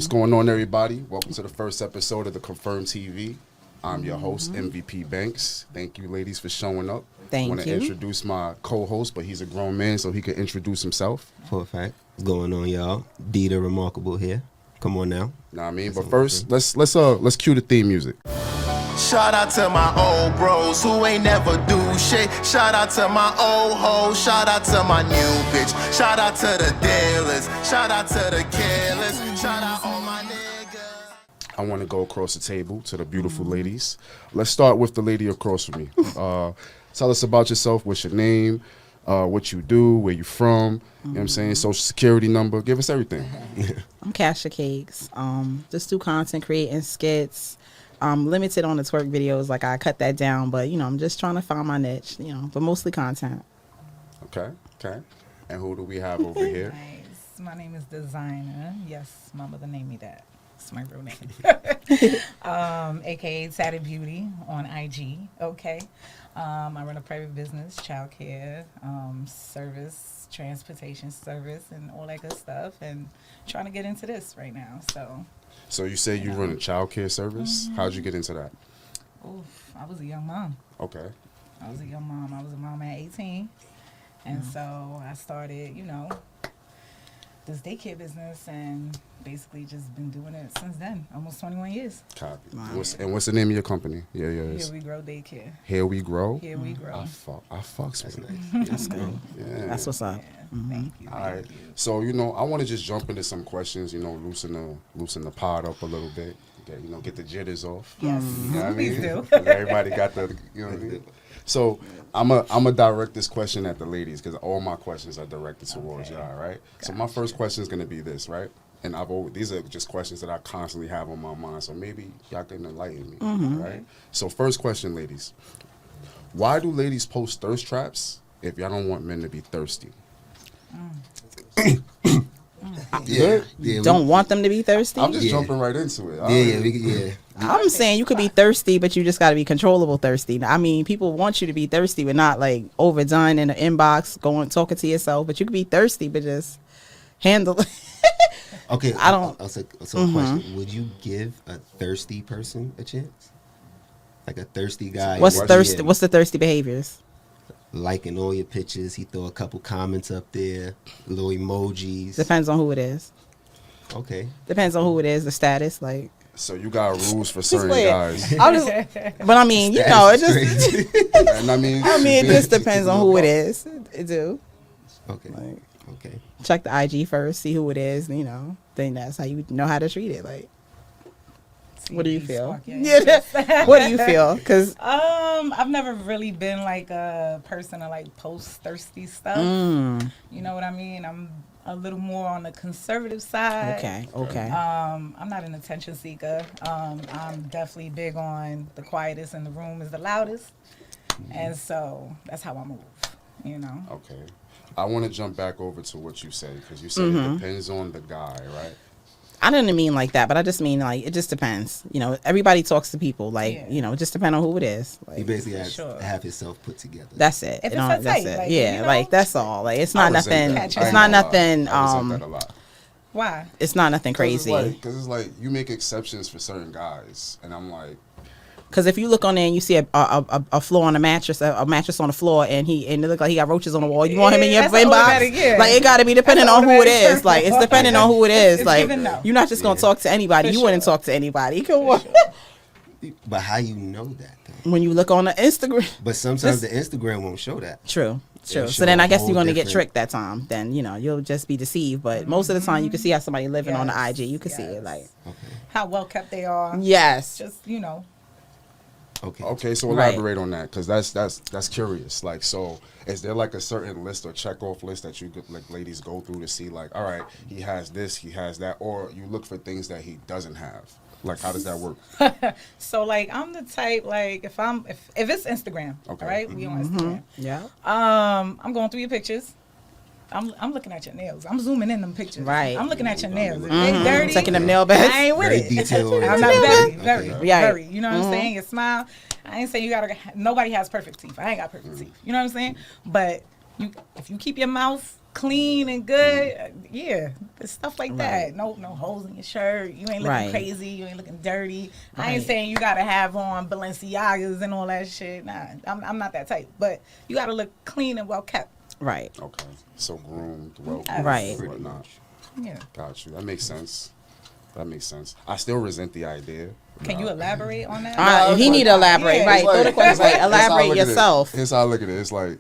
What's going on, everybody? Welcome to the first episode of the Confirmed TV. I'm your host, MVP Banks. Thank you, ladies, for showing up. Thank you. I want to introduce my co-host, but he's a grown man, so he can introduce himself. For a fact. What's going on, y'all? D the Remarkable here. Come on now. Know what I mean? But first, let's cue the theme music. Shout out to my old bros who ain't never do shit. Shout out to my old hoes. Shout out to my new bitch. Shout out to the dealers. Shout out to the careless. Shout out all my niggas. I want to go across the table to the beautiful ladies. Let's start with the lady across from me. Tell us about yourself. What's your name? What you do? Where you from? You know what I'm saying? Social security number. Give us everything. I'm Kasha Cakes. Just do content, creating skits. I'm limited on the twerk videos. Like, I cut that down, but, I'm just trying to find my niche, but mostly content. Okay. And who do we have over here? Nice. My name is Designer. Yes, my mother named me that. It's my real name. AKA Tatted Beauty on IG. Okay. I run a private business, childcare, service, transportation service, and all that good stuff. And trying to get into this right now. So you say you run a childcare service? Mm-hmm. How'd you get into that? Oof, I was a young mom. Okay. I was a young mom. I was a mom at 18. And so I started, this daycare business and basically just been doing it since then, almost 21 years. Copy. Wow. What's the name of your company? Yeah. Here We Grow Daycare. Here We Grow? Here We Grow. I fucks with it. That's good. Yeah. That's what's up. Yeah. Thank you. All right. So, I want to just jump into some questions, loosen the pod up a little bit. Get the jitters off. Yes. You know what I mean? Please do. Everybody got the, what I mean? So I'm a direct this question at the ladies because all my questions are directed towards y'all, right? Gotcha. So my first question is going to be this, right? And these are just questions that I constantly have on my mind, so maybe y'all can enlighten me, right? So first question, ladies. Why do ladies post thirst traps if y'all don't want men to be thirsty? Don't want them to be thirsty? I'm just jumping right into it. I'm saying you could be thirsty, but you just got to be controllable thirsty. I mean, people want you to be thirsty, but not like overdone in the inbox, talking to yourself. But you could be thirsty, but just handle it. Okay, I don't. So question: would you give a thirsty person a chance? Like a thirsty guy? What's the thirsty behaviors? Liking all your pictures. He throw a couple comments up there, little emojis. Depends on who it is. Okay. Depends on who it is, the status, like. So you got rules for certain guys. But I mean, it just. And I mean, it just depends on who it is. It do. Okay. Okay. Check the IG first, see who it is. Then that's how you know how to treat it. Like, what do you feel? What do you feel? Because I've never really been like a person to like post thirsty stuff. You know what I mean? I'm a little more on the conservative side. Okay. I'm not an attention seeker. I'm definitely big on the quietest in the room is the loudest. And so that's how I move, Okay. I want to jump back over to what you said because you said it depends on the guy, right? I didn't mean like that, but I just mean like it just depends. Everybody talks to people. Like, it just depends on who it is. Like, he basically has to have himself put together. That's it. If that's it. Like, like that's all. Like it's not nothing. It's not nothing. Why? It's not nothing crazy. Because it's like you make exceptions for certain guys, and I'm like. Because if you look on there and you see a floor on a mattress on the floor, and it look like he got roaches on the wall, you want him in your inbox? Like, it got to be depending on who it is. Like, it's depending on who it is. Like, you're not just gonna talk to anybody. You wouldn't talk to anybody. But how you know that though? When you look on the Instagram. But sometimes the Instagram won't show that. True. So then I guess you're going to get tricked that time. Then, you'll just be deceived. But most of the time you can see how somebody living on the IG. You can see it like. How well kept they are. Yes. Just, Okay, so elaborate on that because that's curious. Like, so is there like a certain list or check off list that you could like ladies go through to see like, all right, he has this, he has that, or you look for things that he doesn't have? Like, how does that work? So like I'm the type like if it's Instagram, right? We on Instagram. Yeah. I'm going through your pictures. I'm looking at your nails. I'm zooming in them pictures. Right. I'm looking at your nails. If they dirty, checking them nail beds. I ain't with it. Detailed. I'm not very. You know what I'm saying? Your smile. I ain't saying nobody has perfect teeth. I ain't got perfect teeth. You know what I'm saying? But if you keep your mouth clean and good, stuff like that. No holes in your shirt. You ain't looking crazy. You ain't looking dirty. I ain't saying you gotta have on Balenciagas and all that shit. Nah, I'm not that type. But you gotta look clean and well kept. Right. Okay. So groomed, well, Right. whatnot. Yeah. Got you. That makes sense. I still resent the idea. Can you elaborate on that? He need to elaborate. Yeah. Right. Go to question. Like, elaborate yourself. Here's how I look at it.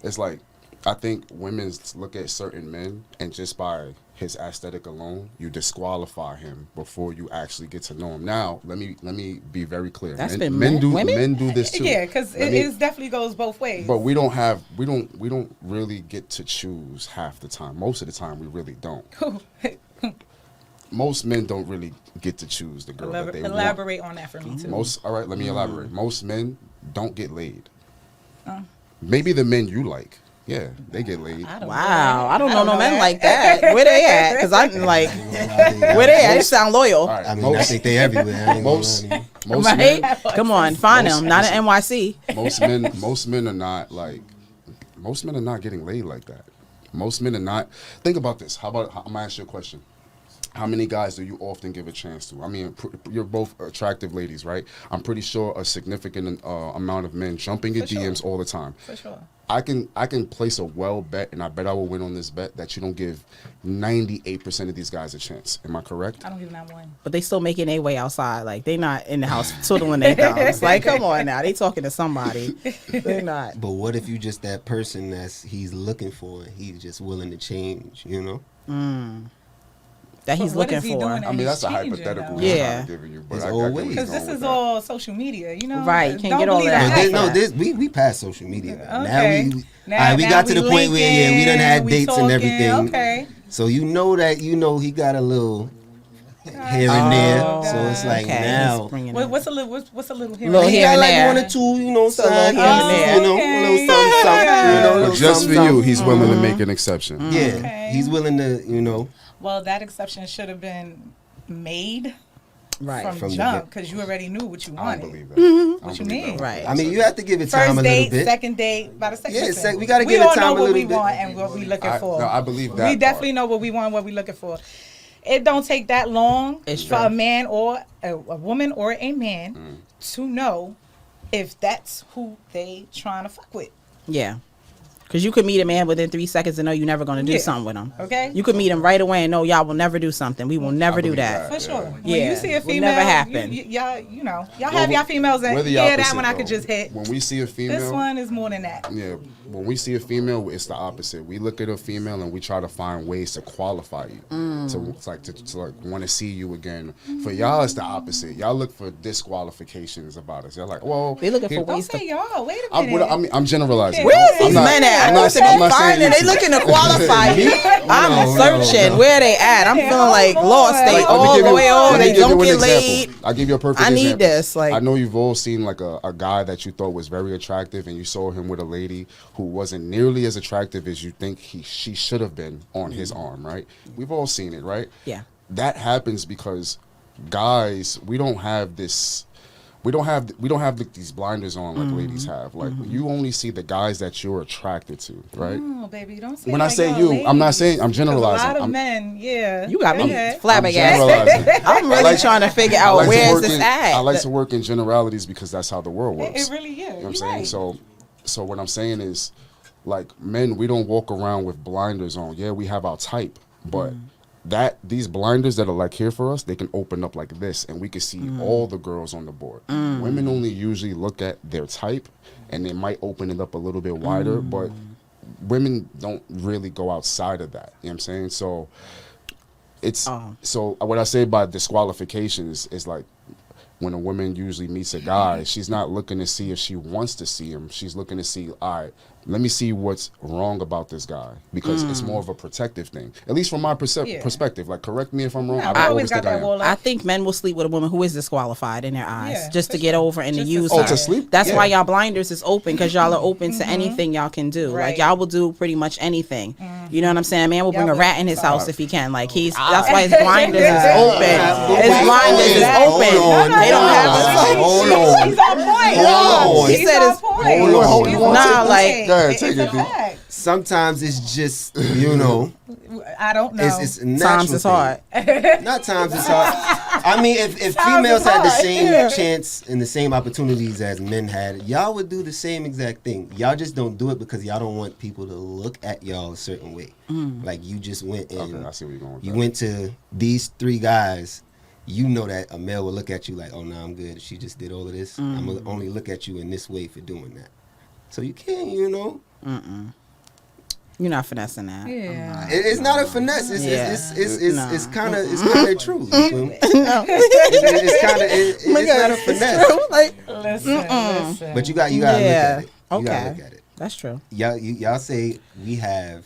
It's like I think women look at certain men, and just by his aesthetic alone, you disqualify him before you actually get to know him. Now, let me be very clear. That's Men do this too. Yeah, because it definitely goes both ways. But we don't really get to choose half the time. Most of the time, we really don't. Most men don't really get to choose the girl that they want. Elaborate on that for me too. All right, let me elaborate. Most men don't get laid. Maybe the men you like. Yeah, they get laid. Wow, I don't know no men like that. Where they at? Because I'm like, where they at? They sound loyal. Right, I mean, I think they everywhere. Most Right? men, Come on, find them. Not an NYC. most men are not getting laid like that. Most men are not. Think about this. I'm gonna ask you a question. How many guys do you often give a chance to? I mean, you're both attractive ladies, right? I'm pretty sure a significant amount of men jump in your DMs all the time. For sure. I can place a well bet, and I bet I will win on this bet, that you don't give 98% of these guys a chance. Am I correct? I don't give that one. But they still making their way outside. Like, they not in the house twiddling their thumbs. Like, come on now. They talking to somebody. They're not. But what if you just that person he's looking for, and he's just willing to change, you know? That he's looking for. I mean, that's a hypothetical. Yeah. I'm giving you, but It's I always. get Because this is all social media, you know? Right, you can't Don't get all believe that. hype. We passed social media. Okay. Now we got to the point where we done had dates talking, and everything. Okay. So he got a little here and there. So it's like now. What's a little here? Little and He here got and like there. one or two, side here and there. hustles, a little something, But just for you, he's willing to make an exception. Yeah, Okay. he's willing to, Well, that exception should have been made Right. from the jump because you already knew what you I wanted. don't believe that. What you mean? Right. I mean, you have to give it time First a little date, bit. second date, by the second. Yeah, person. we gotta give We it all time know a what little we bit. want and what we looking for. No, I believe that. We definitely know what we want and what we looking for. It don't take that long It's for true. a man or a woman or a man to know if that's who they trying to fuck with. Yeah. Because you could meet a man within 3 seconds and know you're never going to do something with him. Okay. You could meet him right away and know y'all will never do something. We will never do believe that. For sure. When Yeah, you see a will female, never happen. y'all have y'all females that We're the that opposite, one I though. could just hit. When we see a female, This one is more than that. yeah, when we see a female, it's the opposite. We look at a female and we try to find ways to qualify you, to want to see you again. For y'all, it's the opposite. Y'all look for disqualifications about us. Y'all like, well, They looking for Don't ways say to. y'all. Wait a minute. I'm generalizing. Where's I'm these not- men at? I'm I not- want to I'm be not saying finding. They you. looking to qualify you. I'm searching. no. Where they at? I'm Yeah, feeling like hold lost. on. They Like, all loyal. let me They give you don't an get example. laid. I'll give you a perfect I need example. this, like- I know you've all seen like a guy that you thought was very attractive, and you saw him with a lady who wasn't nearly as attractive as you think she should have been on his arm, right? We've all seen it, right? Yeah. That happens because guys, we don't have this. We don't have these blinders on like ladies have. Like you only see the guys that you're attracted to, right? Oh, baby, don't say When I like say y'all you, ladies. I'm not saying I'm 'Cause generalizing. A lot of I'm- men, yeah. You got Go me ahead. flabbergasted. generalizing. I'm really like- trying to figure I out like to where is work this in- at. I like to work in generalities because that's how the world works. It really is. You know what I'm You're saying? right. So what I'm saying is, like, men, we don't walk around with blinders on. Yeah, we have our type, but these blinders that are like here for us, they can open up like this, and we can see all the girls on the board. Women only usually look at their type, and they might open it up a little bit wider, but women don't really go outside of that. You know what I'm saying? So it's so what I say by disqualifications is like, when a woman usually meets a guy, she's not looking to see if she wants to see him. She's looking to see, all right, let me see what's wrong about this guy, because it's more of a protective thing. At least from my perspective. Like, correct me if I'm wrong. Yeah, I I don't always always got think I that am. wall I up. think men will sleep with a woman who is disqualified in their eyes, Yeah, just to for get sure. over and to Just to use sleep. her. Oh, to sleep? That's Yeah. why y'all blinders is open, because y'all are open to anything y'all can do. Like, Right. y'all will do pretty much anything. You know what I'm saying? A man will bring Y'all a rat in his will. house if he can. Like, that's why his blinders is open. His Wait, blinders is hold open. on. They don't have Hold a on. He's on point. Hold on. He He's said on it's- point. Hold on. You want Nah, to- like- Go ahead, It's take a it, D. fact. Sometimes it's just, you know. I don't know. It's a natural Times it's thing. hard. Not times it's hard. I mean, if females had the same chance and the same opportunities as men had, y'all would do the same exact thing. Y'all just don't do it because y'all don't want people to look at y'all a certain way. Like you just went and Okay, I see where you're going with you that. went to these 3 guys. You know that a male will look at you like, oh, no, I'm good. She just did all of this. I'm going to only look at you in this way for doing that. So you can't, you know. You're not finessing that. Yeah. It's not a finesse. It's Nah. it's kind of true. You feel me? It's not a finesse. Like, Listen. But you gotta Yeah. look at it. You Okay. gotta look at it. that's true. Y'all say we have,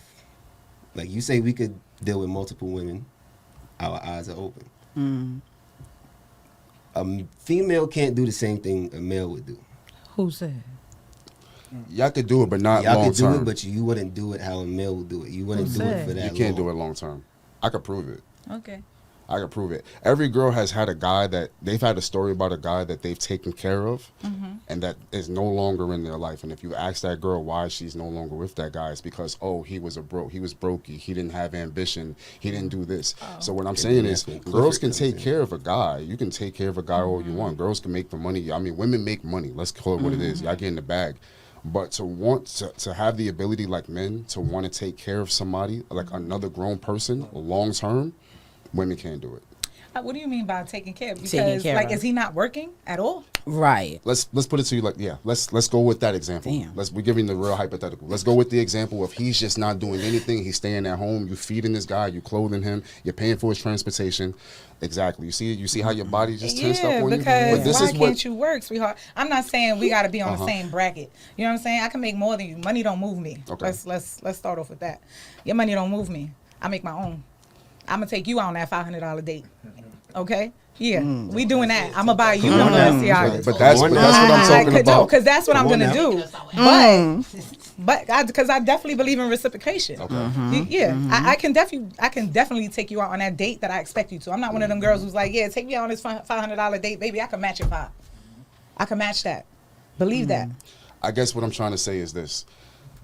like you say we could deal with multiple women. Our eyes are open. A female can't do the same thing a male would do. Who said? Y'all could do it, but not Y'all long could do term. it, but you wouldn't do it how a male would do it. You wouldn't do it for that. You can't do it long term. I could prove it. Okay. I could prove it. Every girl has had a guy that they've had a story about a guy that they've taken care of and that is no longer in their life. And if you ask that girl why she's no longer with that guy, it's because, oh, he was brokey. He didn't have ambition. He didn't do this. So what I'm saying is that's when girls Clifford can comes take in. care of a guy. You can take care of a guy all you want. Girls can make the money. I mean, women make money. Let's call it what it is. Y'all get in the bag. But to want to have the ability like men to want to take care of somebody, like another grown person, long term, women can't do it. What do you mean by taking care? Because Taking care like, of. is he not working at all? Right. Let's put it to you like, yeah, let's go with that example. Damn. We're giving the real hypothetical. Let's go with the example of he's just not doing anything. He's staying at home. You feeding this guy. You clothing him. You're paying for his transportation. Exactly. You see how your body just tensed up Yeah, on you. because But this why is what can't you work, sweetheart? I'm not saying we got to be on the same bracket. You know what I'm saying? I can make more than you. Money don't move me. Okay. Let's start off with that. Your money don't move me. I make my own. I'm gonna take you out on that $500 date. Okay? Yeah, we doing that. I'm gonna buy you one of those cigarettes. But that's what I'm talking about. Because that's what I'm Come on gonna now. do. But because I definitely believe in reciprocation. Yeah, I can definitely take you out on that date that I expect you to. I'm not one of them girls who's like, yeah, take me out on this $500 date, baby. I can match it $5. I can match that. Believe that. I guess what I'm trying to say is this.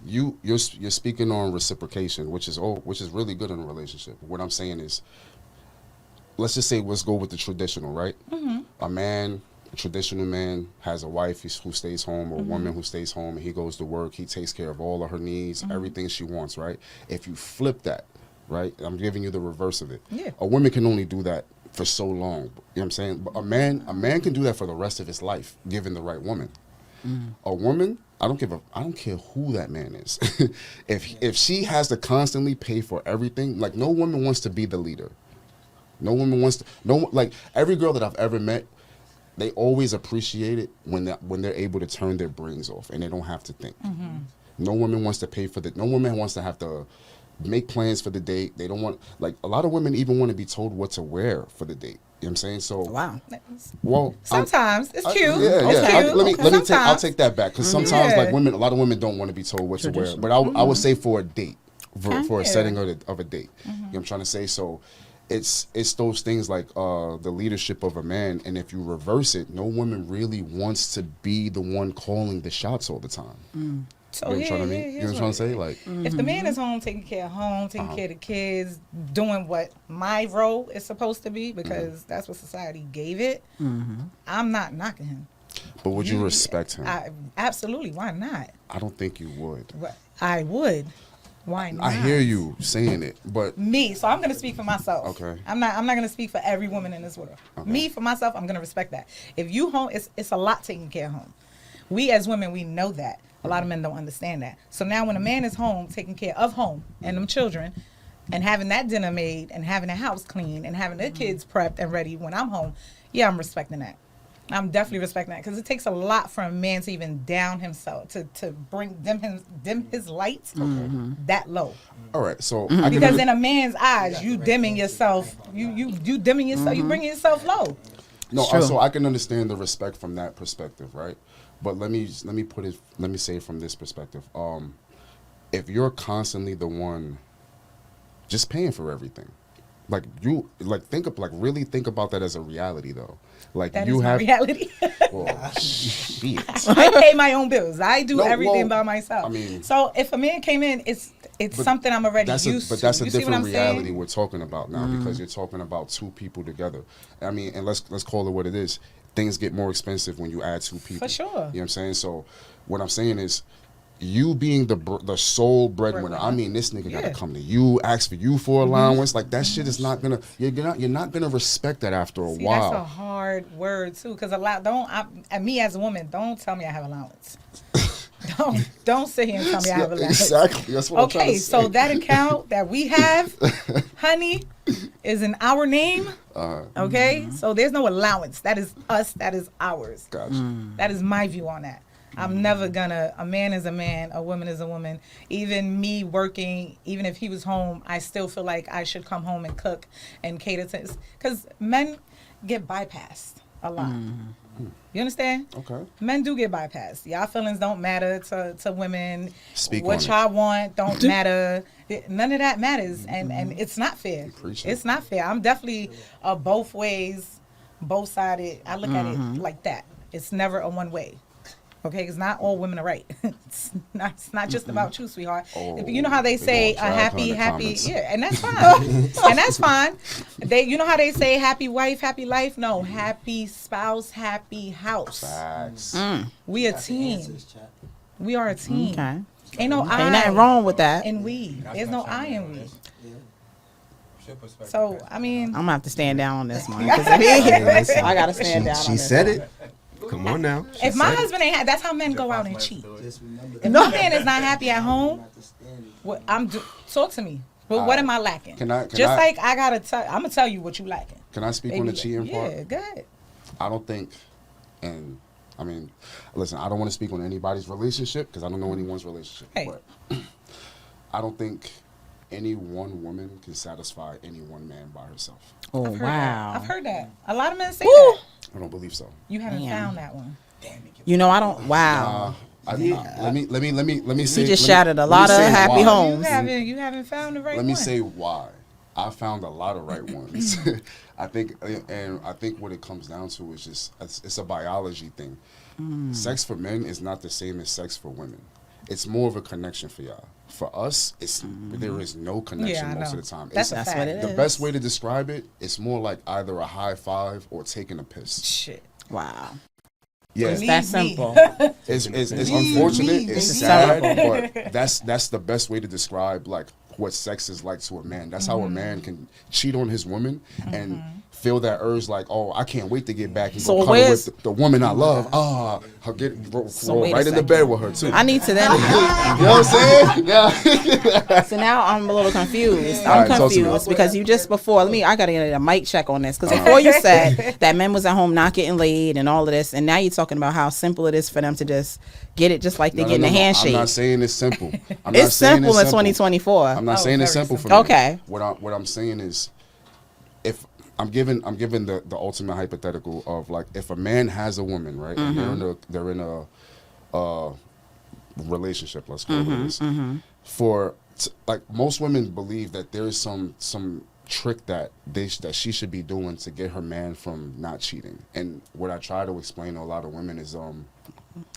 You're speaking on reciprocation, which is really good in a relationship. What I'm saying is, let's just say let's go with the traditional, right? A traditional man has a wife who stays home, or a woman who stays home, and he goes to work. He takes care of all of her needs, everything she wants, right? If you flip that, right? I'm giving you the reverse of it. Yeah. A woman can only do that for so long. You know what I'm saying? But a man can do that for the rest of his life, given the right woman. A woman, I don't care who that man is. If she has to constantly pay for everything, like no woman wants to be the leader. No woman wants to. Like every girl that I've ever met, they always appreciate it when they're able to turn their brains off and they don't have to think. No woman wants to pay for no woman wants to have to make plans for the date. They don't want, like, a lot of women even want to be told what to wear for the date. You know what I'm saying? So Wow. well, Sometimes it's cute. Yeah, It's yeah. cute. Let me take. I'll Sometimes. take that back because sometimes, Yeah. like a lot of women don't want to be told what to wear. But I would say for a date, for a Yeah. setting of a date. You know what I'm trying to say? So it's those things like the leadership of a man, and if you reverse it, no woman really wants to be the one calling the shots all the time. So You know what I'm trying to mean? You know what I'm trying to say? Like, If the man is home taking care of home, taking care of the kids, doing what my role is supposed to be, because that's what society gave it, I'm not knocking him. but would you respect him? Absolutely. Why not? I don't think you would. I would. Why not? I hear you saying it, but Me, so I'm gonna speak for myself. Okay. I'm not gonna speak for every woman in this world. Me, for myself, I'm gonna respect that. If you home, it's a lot taking care of home. We as women, we know that. A lot of men don't understand that. So now when a man is home, taking care of home and them children, and having that dinner made, and having the house clean, and having the kids prepped and ready when I'm home, yeah, I'm respecting that. I'm definitely respecting that because it takes a lot for a man to even down himself to bring dim his lights that low. all right. So I can Because in a man's eyes, you dimming yourself. You dimming yourself. You bringing yourself low. No, True. so I can understand the respect from that perspective, right? But let me say it from this perspective. If you're constantly the one just paying for everything, Like you, like really think about that as a reality though. Like That you is my have reality. well, shit. I pay my own bills. I do No, everything well, by myself. I mean- so if a man came in, it's something I'm already used to. But that's a You see what different I'm reality saying? we're talking about now because you're talking about two people together. I mean, and let's call it what it is. Things get more expensive when you add two people. For sure. You know what I'm saying? So what I'm saying is, you being the sole breadwinner. I mean, this nigga gotta Yeah. come to you, ask for you for allowance. Like that shit is not gonna. You're not gonna respect that after a See, while. that's a hard word too, because and me as a woman, don't tell me I have allowance. don't sit here and tell me I have allowance. Exactly. That's what I'm trying Okay, to so say. that account that we have, honey, is in our name. Okay, so there's no allowance. That is us. That is ours. Gotcha. That is my view on that. I'm never gonna. A man is a man. A woman is a woman. Even me working, even if he was home, I still feel like I should come home and cook and cater to. Because men get bypassed a lot. You understand? Okay. Men do get bypassed. Y'all feelings don't matter to women. Speak what on y'all want don't matter. None of that matters, and it's not fair. Appreciate It's not fair. I'm definitely both ways, both sided. I look at it like that. It's never a one way. Okay, because not all women are right. It's not just about you, sweetheart. Oh, You know how they they say gonna drag her in the happy, comments. yeah, and that's fine. And that's fine. You know how they say happy wife, happy life? No, happy spouse, happy house. Facts. We a team. We are a team. Okay. Ain't no I Ain't nothing wrong with that. in we. There's no I in we. So I mean, I'm gonna have to stand down on this one. 'Cause if he- I gotta stand down on She this said one. it. Come on now. She if my said it. husband ain't, that's how men go out and cheat. If my man is not happy at home, talk to me. But what am I lacking? Can I- like I gotta tell, I'm gonna tell you what you lacking. Can I speak on the cheating part? Yeah, good. I don't think, and I mean, listen, I don't want to speak on anybody's relationship because I don't know anyone's relationship. Hey. But I don't think any one woman can satisfy any one man by herself. Oh I've wow. heard that. A lot of men say that. I don't believe so. You haven't Damn. found that one. You know I don't. Wow. Let me say. You just let me- shattered a let me lot of say happy why. homes. You haven't found the right Let one. me say why. I found a lot of right ones. I think what it comes down to is just it's a biology thing. Sex for men is not the same as sex for women. It's more of a connection for y'all. For us, there is no connection Yeah, I most know. of the time. That's It's- a fact. what it the is. best way to describe it, it's more like either a high five or taking a piss. Shit. Wow. Yeah, It's Need that me. simple. it's unfortunate. me, It's baby. sad, but that's the best way to describe like what sex is like to a man. That's how a man can cheat on his woman and feel that urge like, oh, I can't wait to get back and So go cuddle where's- with the woman I love. Her roll wait a right in the second. bed with her too. I need to then. You know what I'm saying? Yeah. So now I'm a little confused. All I'm right, talk to me. confused because you just before. I gotta get a mic check on this because before you said that men was at home not getting laid and all of this, and now you're talking about how simple it is for them to just get it just like they No, get in no, a no. handshake. I'm not saying it's simple. I'm not It's saying simple in 2024. I'm not Oh, saying it's very simple for simple. me. Okay. What I'm saying is, if I'm giving the ultimate hypothetical of like if a man has a woman, right, and they're in a relationship, let's call it this. Like most women believe that there's some trick that she should be doing to get her man from not cheating. And what I try to explain to a lot of women is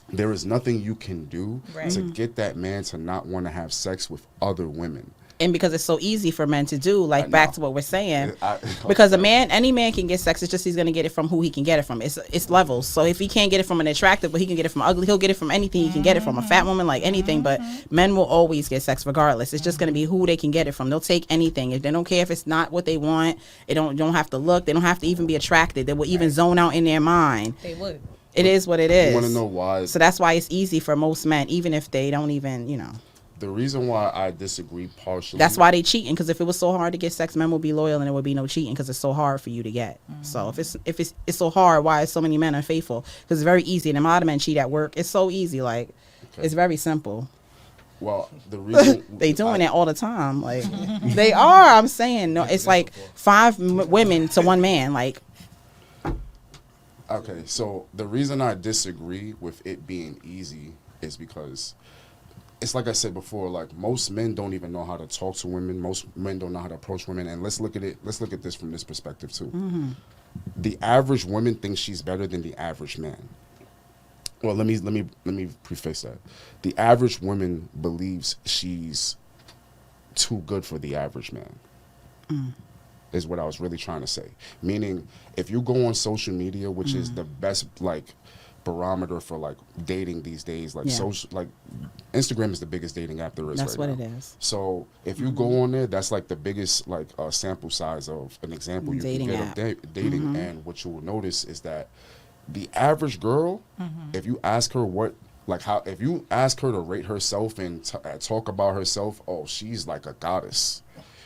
there is nothing you can do Right. to get that man to not want to have sex with other women. And because it's so easy for men to do, like I back know. to what we're saying, I- because any man can get sex. It's just he's gonna get it from who he can get it from. It's levels. So if he can't get it from an attractive, but he can get it from ugly, he'll get it from anything he can get it from. A fat woman, like anything, but men will always get sex regardless. It's just gonna be who they can get it from. They'll take anything. If they don't care if it's not what they want, they don't have to look. They don't have to even be attracted. They will even zone out in their mind. They would. It is what it is. You want to know why? So that's why it's easy for most men, even if they don't even, The reason why I disagree partially. That's why they cheating. Because if it was so hard to get sex, men will be loyal, and there would be no cheating. Because it's so hard for you to get. So if it's so hard, why is so many men unfaithful? Because it's very easy. And a lot of men cheat at work. It's so easy. Like it's very simple. Well, the reason They doing it all the time. Like they are. I'm saying no. It's like 5 women to 1 man. Like Okay, so the reason I disagree with it being easy is because it's like I said before, like most men don't even know how to talk to women. Most men don't know how to approach women. And let's look at this from this perspective too. Mm-hmm. The average woman thinks she's better than the average man. Well, let me preface that. The average woman believes she's too good for the average man. Is what I was really trying to say. Meaning, if you go on social media, which is the best like barometer for like dating these days, like social, like Instagram is the biggest dating app there is. That's right what now. it is. So if you go on there, that's like the biggest like sample size of an example you Dating can app. get of dating. And what you will notice is that the average girl, if you ask her if you ask her to rate herself and talk about herself, oh, she's like a goddess.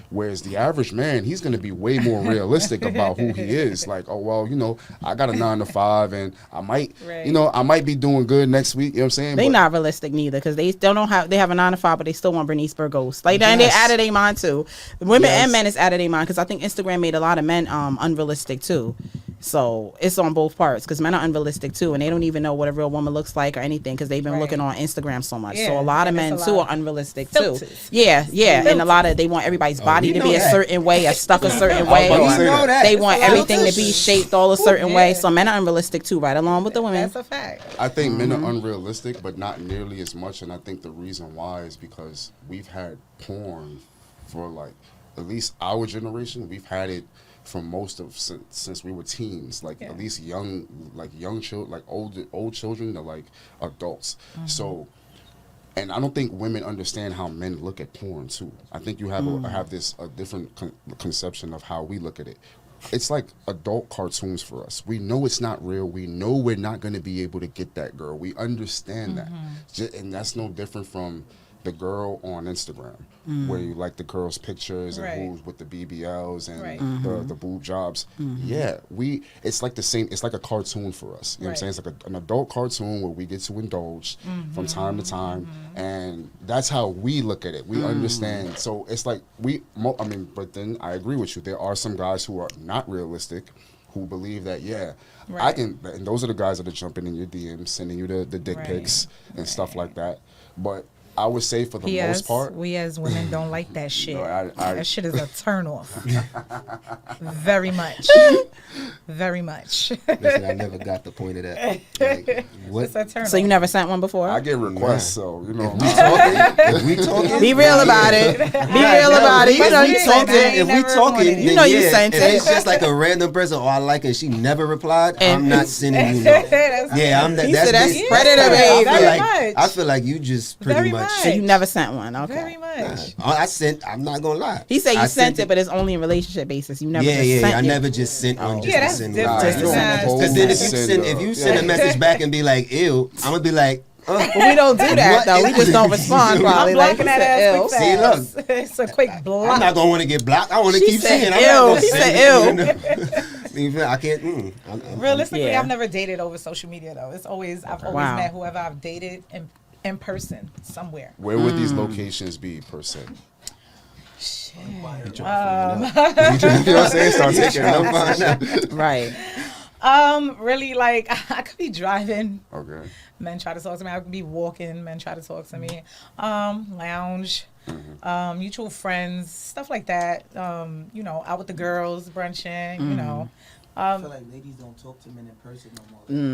Whereas the average man, he's going to be way more realistic about who he is. Like, oh, well, you know, I got a 9 to 5 and I might, you know, I might be doing good next week. You know what I'm saying? They not realistic neither because they still don't have, they have a 9 to 5, but they still want Bernice Burgos. Like, and they're out of their mind too. The women and men is out of their mind because I think Instagram made a lot of men unrealistic too. So it's on both parts because men are unrealistic too, and they don't even know what a real woman looks like or anything because they've been looking on Instagram so much. So a lot of men too are unrealistic too. Yeah, and a lot of they want everybody's body to be a certain way, or stuck a certain way. They want everything to be shaped all a certain way. So men are unrealistic too, right along with the women. That's a fact. I think men are unrealistic, but not nearly as much. And I think the reason why is because we've had porn for like at least our generation. We've had it from most of since we were teens, like at least young children, like old children to like adults. So, and I don't think women understand how men look at porn too. I think you have a different conception of how we look at it. It's like adult cartoons for us. We know it's not real. We know we're not going to be able to get that girl. We understand that, and that's no different from the girl on Instagram, where you like the girl's pictures and who's with the BBLs and the boob jobs. Yeah, it's like the same. It's like a cartoon for us. You know what I'm saying? It's like an adult cartoon where we get to indulge from time to time, and that's how we look at it. We understand. So it's like but then I agree with you. There are some guys who are not realistic, who believe that I can. And those are the guys that are jumping in your DMs, sending you the dick pics and stuff like that. But I would say for the most part, we as women don't like that shit. No, that shit is a turn off. Very much. Very much. Listen, I never got the point of that. Like, what? It's a turn So you off. never sent one before? I get requests, so you know. If we talking, Be real about it. Be real about it. You know you sent it. If we talking, You know you sent if it. it's just like a random person, I like and she never replied, I'm not sending you no. Yeah, I'm. He said that's big- predator behavior. I feel like you just pretty much. So you never sent one. Okay. Very much. I sent. I'm not gonna lie. He said you I sent it, but it's only in relationship basis. You never just sent I it. never just sent one. Just Yeah, to that's send different. one. You don't Nah, hold Because then and if you send a message back and be like, "Ew," I'm gonna be like, But we don't do that What though. is We just don't respond probably. I'm Like blocking he that said, ass ew. quick See, fast. look. It's a quick block. I'm not gonna want to get blocked. I want to She keep said seeing. I'm ew. not gonna He send said it, you know? I can't. Realistically, Yeah. I've never dated over social media though. I've always Wow. met whoever I've dated in person somewhere. Where would these locations be per se? You know what I'm saying? Start taking it. Right. Really, like I could be driving. Okay. Men try to talk to me. I could be walking. Men try to talk to me. Lounge, mutual friends, stuff like that. You know, out with the girls, brunching. You know. I feel like ladies don't talk to men in person no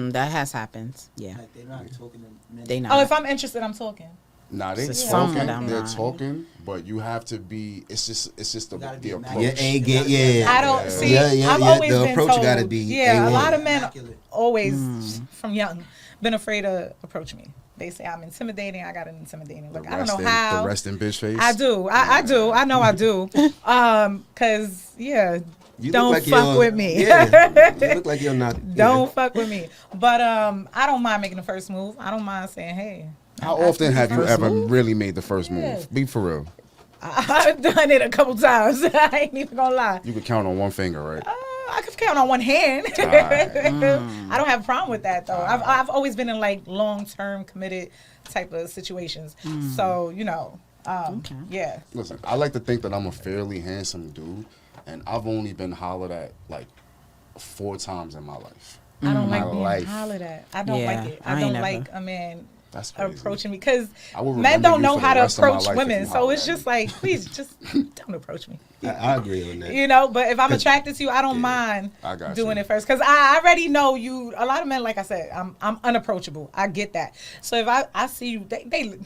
more. That has happened. Yeah. Like they're not talking to men. They Oh, not. if I'm interested, I'm talking. Nah, they Some talking. of them They're not. talking, but you have to be. It's just the gotta be approach. Yeah, A get yeah. I don't see. Yeah, I've always the been approach told. gotta be Yeah, a A1. lot of men Immaculate. always from young been afraid to approach me. They say I'm intimidating. I got an intimidating look. I don't know how. The resting bitch face. I do. I do. I know I do. Cause yeah. You Don't look like fuck you're- with me. Yeah, you look like you're not. Don't fuck with me. But I don't mind making the first move. I don't mind saying, hey. How often have you first ever move? really made the first move? Be for real. I've done it a couple times. I ain't even gonna lie. You could count on one finger, right? I could count on one hand. I don't have a problem with that though. I've always been in like long-term committed type of situations. So, you know, yeah. Listen, I like to think that I'm a fairly handsome dude, and I've only been hollered at like 4 times in my life. I don't My like being life. hollered at. I don't Yeah, like it. I I ain't don't never. like a man That's crazy. approaching me because I will men remember don't you know for the how to rest of my approach life if women. you So holler it's at just me. like, please, just don't approach me. I agree on that. You know, but if I'm attracted to you, I don't mind I got doing you. it first because I already know you. A lot of men, like I said, I'm unapproachable. I get that. So if I see you, they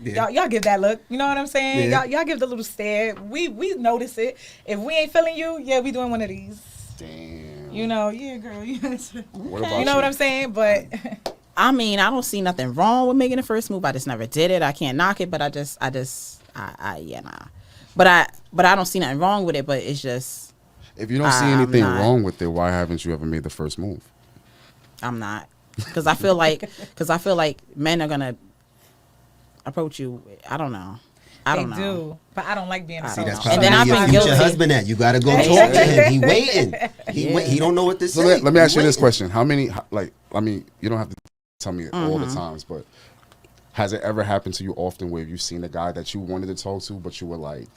y'all give that look. You know what I'm saying? Yeah. Y'all give the little stare. We notice it. If we ain't feeling you, yeah, we doing one of these. Damn. You know, yeah, girl. What about You know what I'm saying? But I mean, I don't see nothing wrong with making the first move. I just never did it. I can't knock it, but yeah, nah. But I don't see nothing wrong with it. But it's just If you don't see I'm anything not. wrong with it, why haven't you ever made the first move? I'm not, because I feel like men are gonna approach you. I don't know. I they don't know. do. But I don't like being I See, don't that's know. probably And then where I your feel future guilty. husband at. You gotta go talk to him. He waiting. He don't know what to say. So let me ask you this Waiting. question: how many? Like, I mean, you don't have to tell me all Mm-hmm. the times, but has it ever happened to you often where you've seen a guy that you wanted to talk to, but you were like,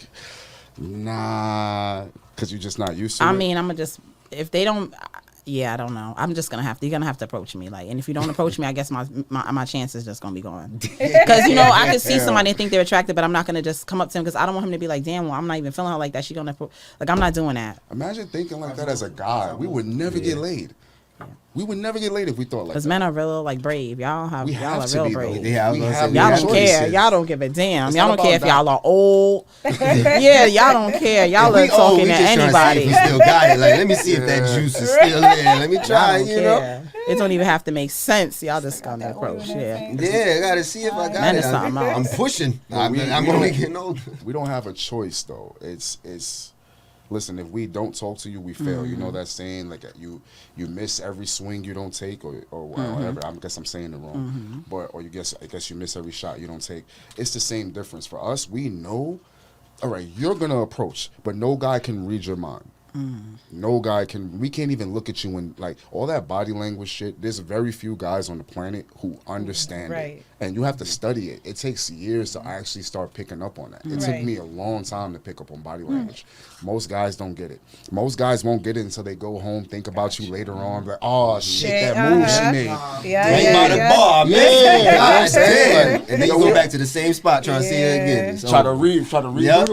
nah, because you're just not used to it? I mean, I'm gonna just if they don't. Yeah, I don't know. I'm just gonna have to. You're gonna have to approach me, like, and if you don't approach me, I guess my chance is just gonna be gone. Because I could see somebody and think they're attracted, but I'm not gonna just come up to him because I don't want him to be like, damn, well, I'm not even feeling her like that. She gonna like, I'm not doing that. Imagine thinking like that as a guy. We would never get laid. We would never get laid if we thought like Because that. men are real like brave. Y'all We are have real to be, brave. though. Yeah, I was We gonna have say, Y'all no don't choices. care. Y'all don't give a damn. It's Y'all not don't care if about y'all are old. Yeah, y'all don't care. Y'all are We talking to just trying see anybody. if we still got it. Like, let me see if that juice is still there. Let me Y'all try. don't You know. care. It don't even have to make sense. Y'all just gonna approach. Yeah. Yeah, I gotta see if I got Man, it. it's something I'm else. pushing. I'm we only don't- getting older. We don't have a choice though. It's listen, if we don't talk to you, we fail. You know that saying, like you miss every swing you don't take, or whatever. I guess I'm saying it wrong, but or I guess you miss every shot you don't take. It's the same difference for us. We know, all right, you're gonna approach, but no guy can read your mind. No guy can. We can't even look at you and like all that body language shit. There's very few guys on the planet who understand Right. it, and you have to study it. It takes years to actually start picking up on that. It took Right. me a long time to pick up on body language. Most guys don't get it. Most guys won't get it until they go home, think about you later on, like, oh shit, that move she made. Yeah, Right by the bar, man. Yeah, you know what I'm God saying? damn. Like, And then you go back to the same spot trying to see it again. It's Try to over. read. Yep, trying to rewind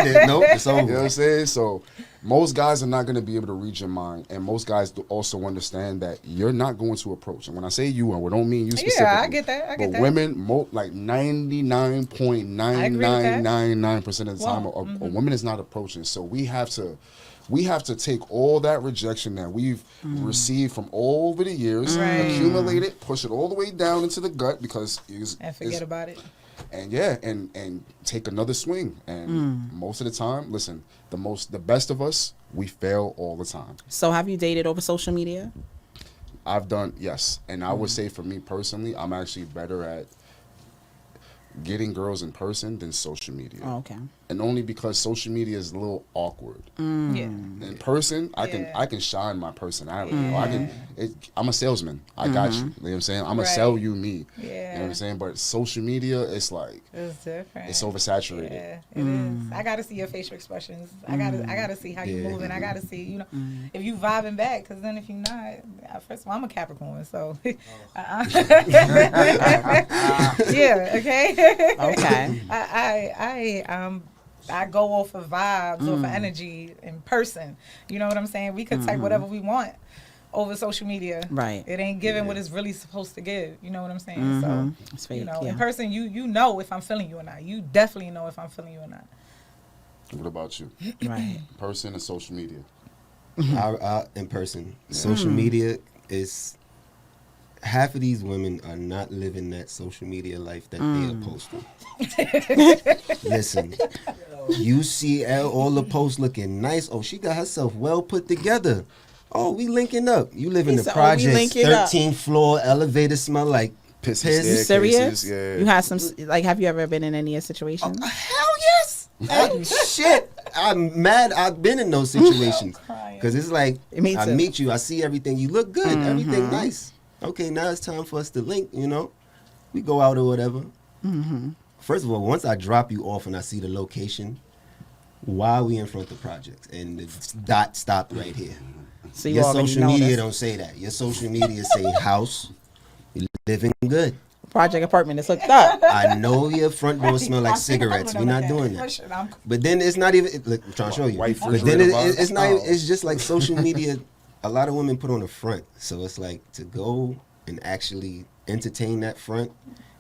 it. Nope, it's You know over. what I'm saying? So most guys are not going to be able to read your mind, and most guys do also understand that you're not going to approach. And when I say you, and we don't mean you specifically. Yeah, I get that. I get but that. women, like 99.9999% of the time, a woman is not approaching. So we have to take all that rejection that we've received from all over the years, Right. accumulate it, push it all the way down into the gut because And forget about it. and and take another swing. And most of the time, listen, the best of us, we fail all the time. So have you dated over social media? I've done, yes, and I would say for me personally, I'm actually better at getting girls in person than social media. Oh, okay. And only because social media is a little awkward. Yeah. In person, I can shine my personality. Or I'm a salesman. I got you. You know what I'm saying? I'm gonna Right. sell you me. You Yeah. know what I'm saying? But social media, it's like It's different. it's oversaturated. Yeah, it is. I gotta see your facial expressions. I gotta see how you Yeah. moving. I gotta see, if you vibing back. Because then if you're not, first of all, I'm a Capricorn, so yeah, okay. Okay. I go off of vibes, off of energy in person. You know what I'm saying? We could type whatever we want over social media. Right. It ain't giving what it's really supposed to give. You know what I'm saying? So, It's fake, in yeah. person, you know if I'm feeling you or not. You definitely know if I'm feeling you or not. What about you? Right. Person and social media. In person. Social media is half of these women are not living that social media life that they are posting. Listen, you see all the posts looking nice. Oh, she got herself well put together. Oh, we linking up. You live in He the said, "Oh, we projects, linking up." 13th floor, elevator smell like Piss piss. and You serious? Yeah. You had some have you ever been in any situations? Hell yes. Shit. I'm mad I've been in those situations. Because it's like, Me I too. meet you, I see everything. You look good. Everything nice. Okay, now it's time for us to link, We go out or whatever. First of all, once I drop you off and I see the location, why are we in front of the projects? And the dot stopped right here. So you Your already social know media this. don't say that. Your social media say house, you living good. project apartment is hooked up. I know your front door smell like cigarettes. We're not doing that. But then it's not even. Look, I'm trying to show you. White But then refrigerator it's not. box. Even, it's just like social media. A lot of women put on the front, so it's like to go and actually entertain that front.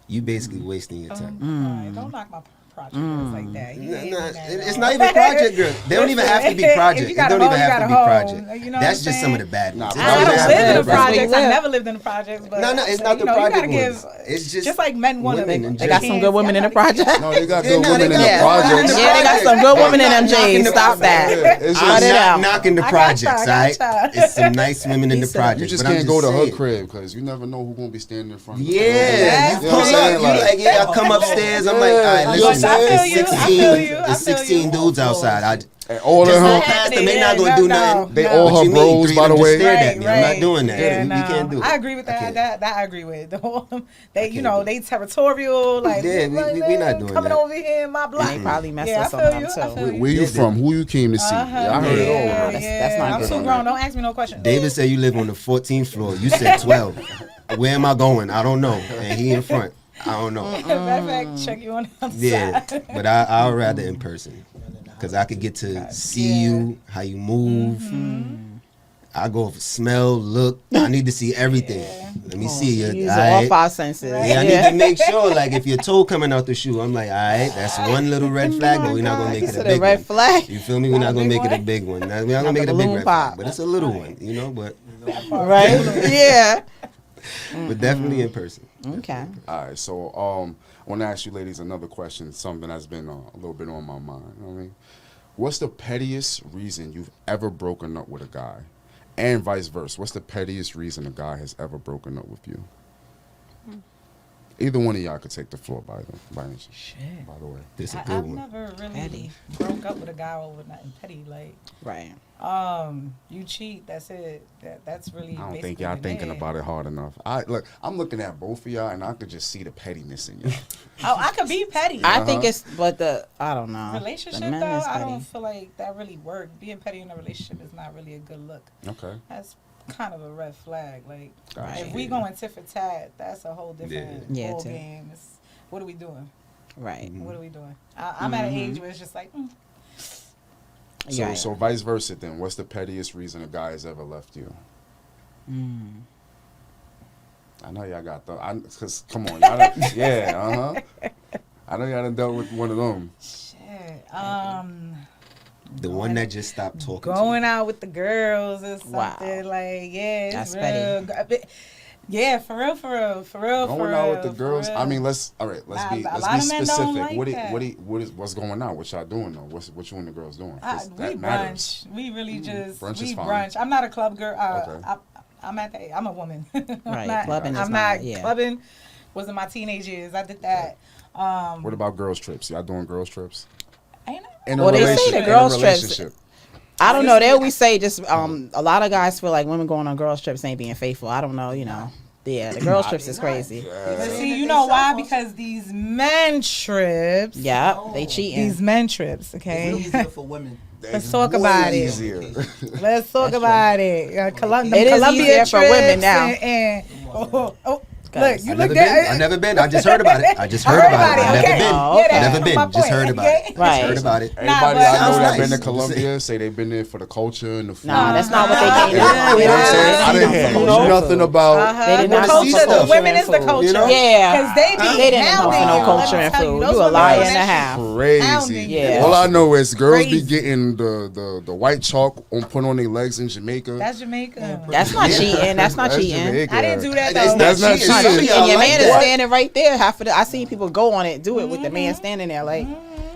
You basically wasting your time. Don't knock my project girls like that. It's not even project girl. They don't even have to be project. It don't even have to be project. You know That's what I'm just some of the saying? bad ones. I don't live in the That's projects. where we I live. never lived in the projects. But No, it's not the project ones. It's just like men want to. women in They got some good women in the project. No, they got Yeah, good no, women they in the got- projects. Yeah, they got some good women in them I'm not knocking J's. the Stop that. It's Cut I'm it just, out. not knocking the I projects, gotcha, all right? I gotcha. It's some nice women in the projects. you just but I'm can't go to her saying. crib because you never know who's gonna be standing in front of Yeah, you. you know pull what I'm up, saying? you like, yeah, I come upstairs. I'm like, all right, Yeah, listen, I feel it's you, I 16, feel you, I it's feel 16 you. dudes outside. And all of Just her, look past them, they not gonna do nothing. They all What her you mean? bros, Three by of the them just way. stared at me. I'm not doing that. Yeah, You can't do it. I agree with I that. can't. That I agree with. They, can't do it. they territorial. Like, Yeah, we not doing coming that. over here in my block. They probably messed Yeah, with some I of feel them you, I too. feel Where you from? Who you came to see? Yeah, I heard it all. Yeah, that's not I'm good too on grown. that. Don't ask me no questions. David said you live on the 14th floor. You said 12. Where am I going? I don't know. And he in front. I don't know. Matter of fact, check you on the outside. Yeah, but I would rather in person because I could get to see you, how you move. I go for smell, look. I need to see everything. Let me see you. Use all all right? 5 senses. Yeah, I need to make sure, like, if your toe coming out the shoe, I'm like, all right, that's one little red flag, but we're not gonna make it a Consider big red one. flag. You feel me? We're not gonna big make it a one? big one. We're not gonna make it a big balloon red pop. flag, but it's a little one, you know. But Right? Yeah. but definitely in person. Okay. All right, so I want to ask you ladies another question, something that's been a little bit on my mind. You know what I mean? What's the pettiest reason you've ever broken up with a guy? And vice versa. What's the pettiest reason a guy has ever broken up with you? Either one of y'all could take the floor by any chance. Shit. By the way. This is a good I've one. never really Petty. broke up with a guy over nothing petty. Like, Right. you cheat. That's it. That's really. I don't think basically y'all the thinking name. about it hard enough. I'm looking at both of y'all, and I could just see the pettiness in y'all. Oh, I could be petty. I think it's, but I don't know. Relationship The men though, is I petty. don't feel like that really worked. Being petty in a relationship is not really a good look. Okay. That's kind of a red flag. Like, Gotcha. if we going tit for tat, that's a whole different Yeah. ball Yeah, too. game. What are we doing? Right. What are we doing? I'm at an age where it's just like, So vice versa then. What's the pettiest reason a guy has ever left you? I know y'all got cause come on, y'all done, yeah, I know y'all done dealt with one of them. shit. The one that just stopped talking. Going out with the girls or something. Wow. Like, yeah, it's That's real. Yeah, for real. Going out with the girls. I mean, let's be a lot of men specific. don't like that. What's going on? What y'all doing though? What you and the girls doing? 'Cause We that matters. brunch. We really just Brunch is we fine. brunch. I'm not a club girl. Okay. I'm at the. I'm a woman. Right, clubbing is I'm not- not yeah. clubbing. Was in my teenage years. I did that. What about girls trips? Y'all doing girls trips? Ain't it? In a Well, they say relationship- the in a girls trips- relationship. I don't know. They always say just a lot of guys feel like women going on girls trips ain't being faithful. I don't know. Yeah, the girls trips is crazy. But see, you know why? Because these men trips. Yeah, they cheating. These men trips. It's Okay. easier for women. Let's talk about it. Easier. Let's talk about it. It is Columbia easier for women trips now. Look, you I've look never at been. I've never been. I just heard about it. I just heard about it. I've okay. never been. Oh, okay. Never been. My Just point, heard about okay? it. Right. Just heard about it. Everybody but- I know Sounds that been to nice. Columbia say they've been there for the culture and the food. Nah, that's not what they You did. know what I'm saying? I didn't hear nothing about. They did not The come for culture, culture women and is the food. culture. You know? Yeah. Because they be They didn't come for hounding no you. culture Let me and tell food. those You a women liar that and a shit half. Crazy. Pounding. Yeah. All I know is girls be Crazy. getting the white chalk put on their legs in Jamaica. That's Jamaica. That's not cheating. That's not cheating. Jamaica. I didn't do that That's though. That's not cheating. cheating. Some of And y'all your like man is that. standing right there. I seen people go on it, do it with the man standing there. Like,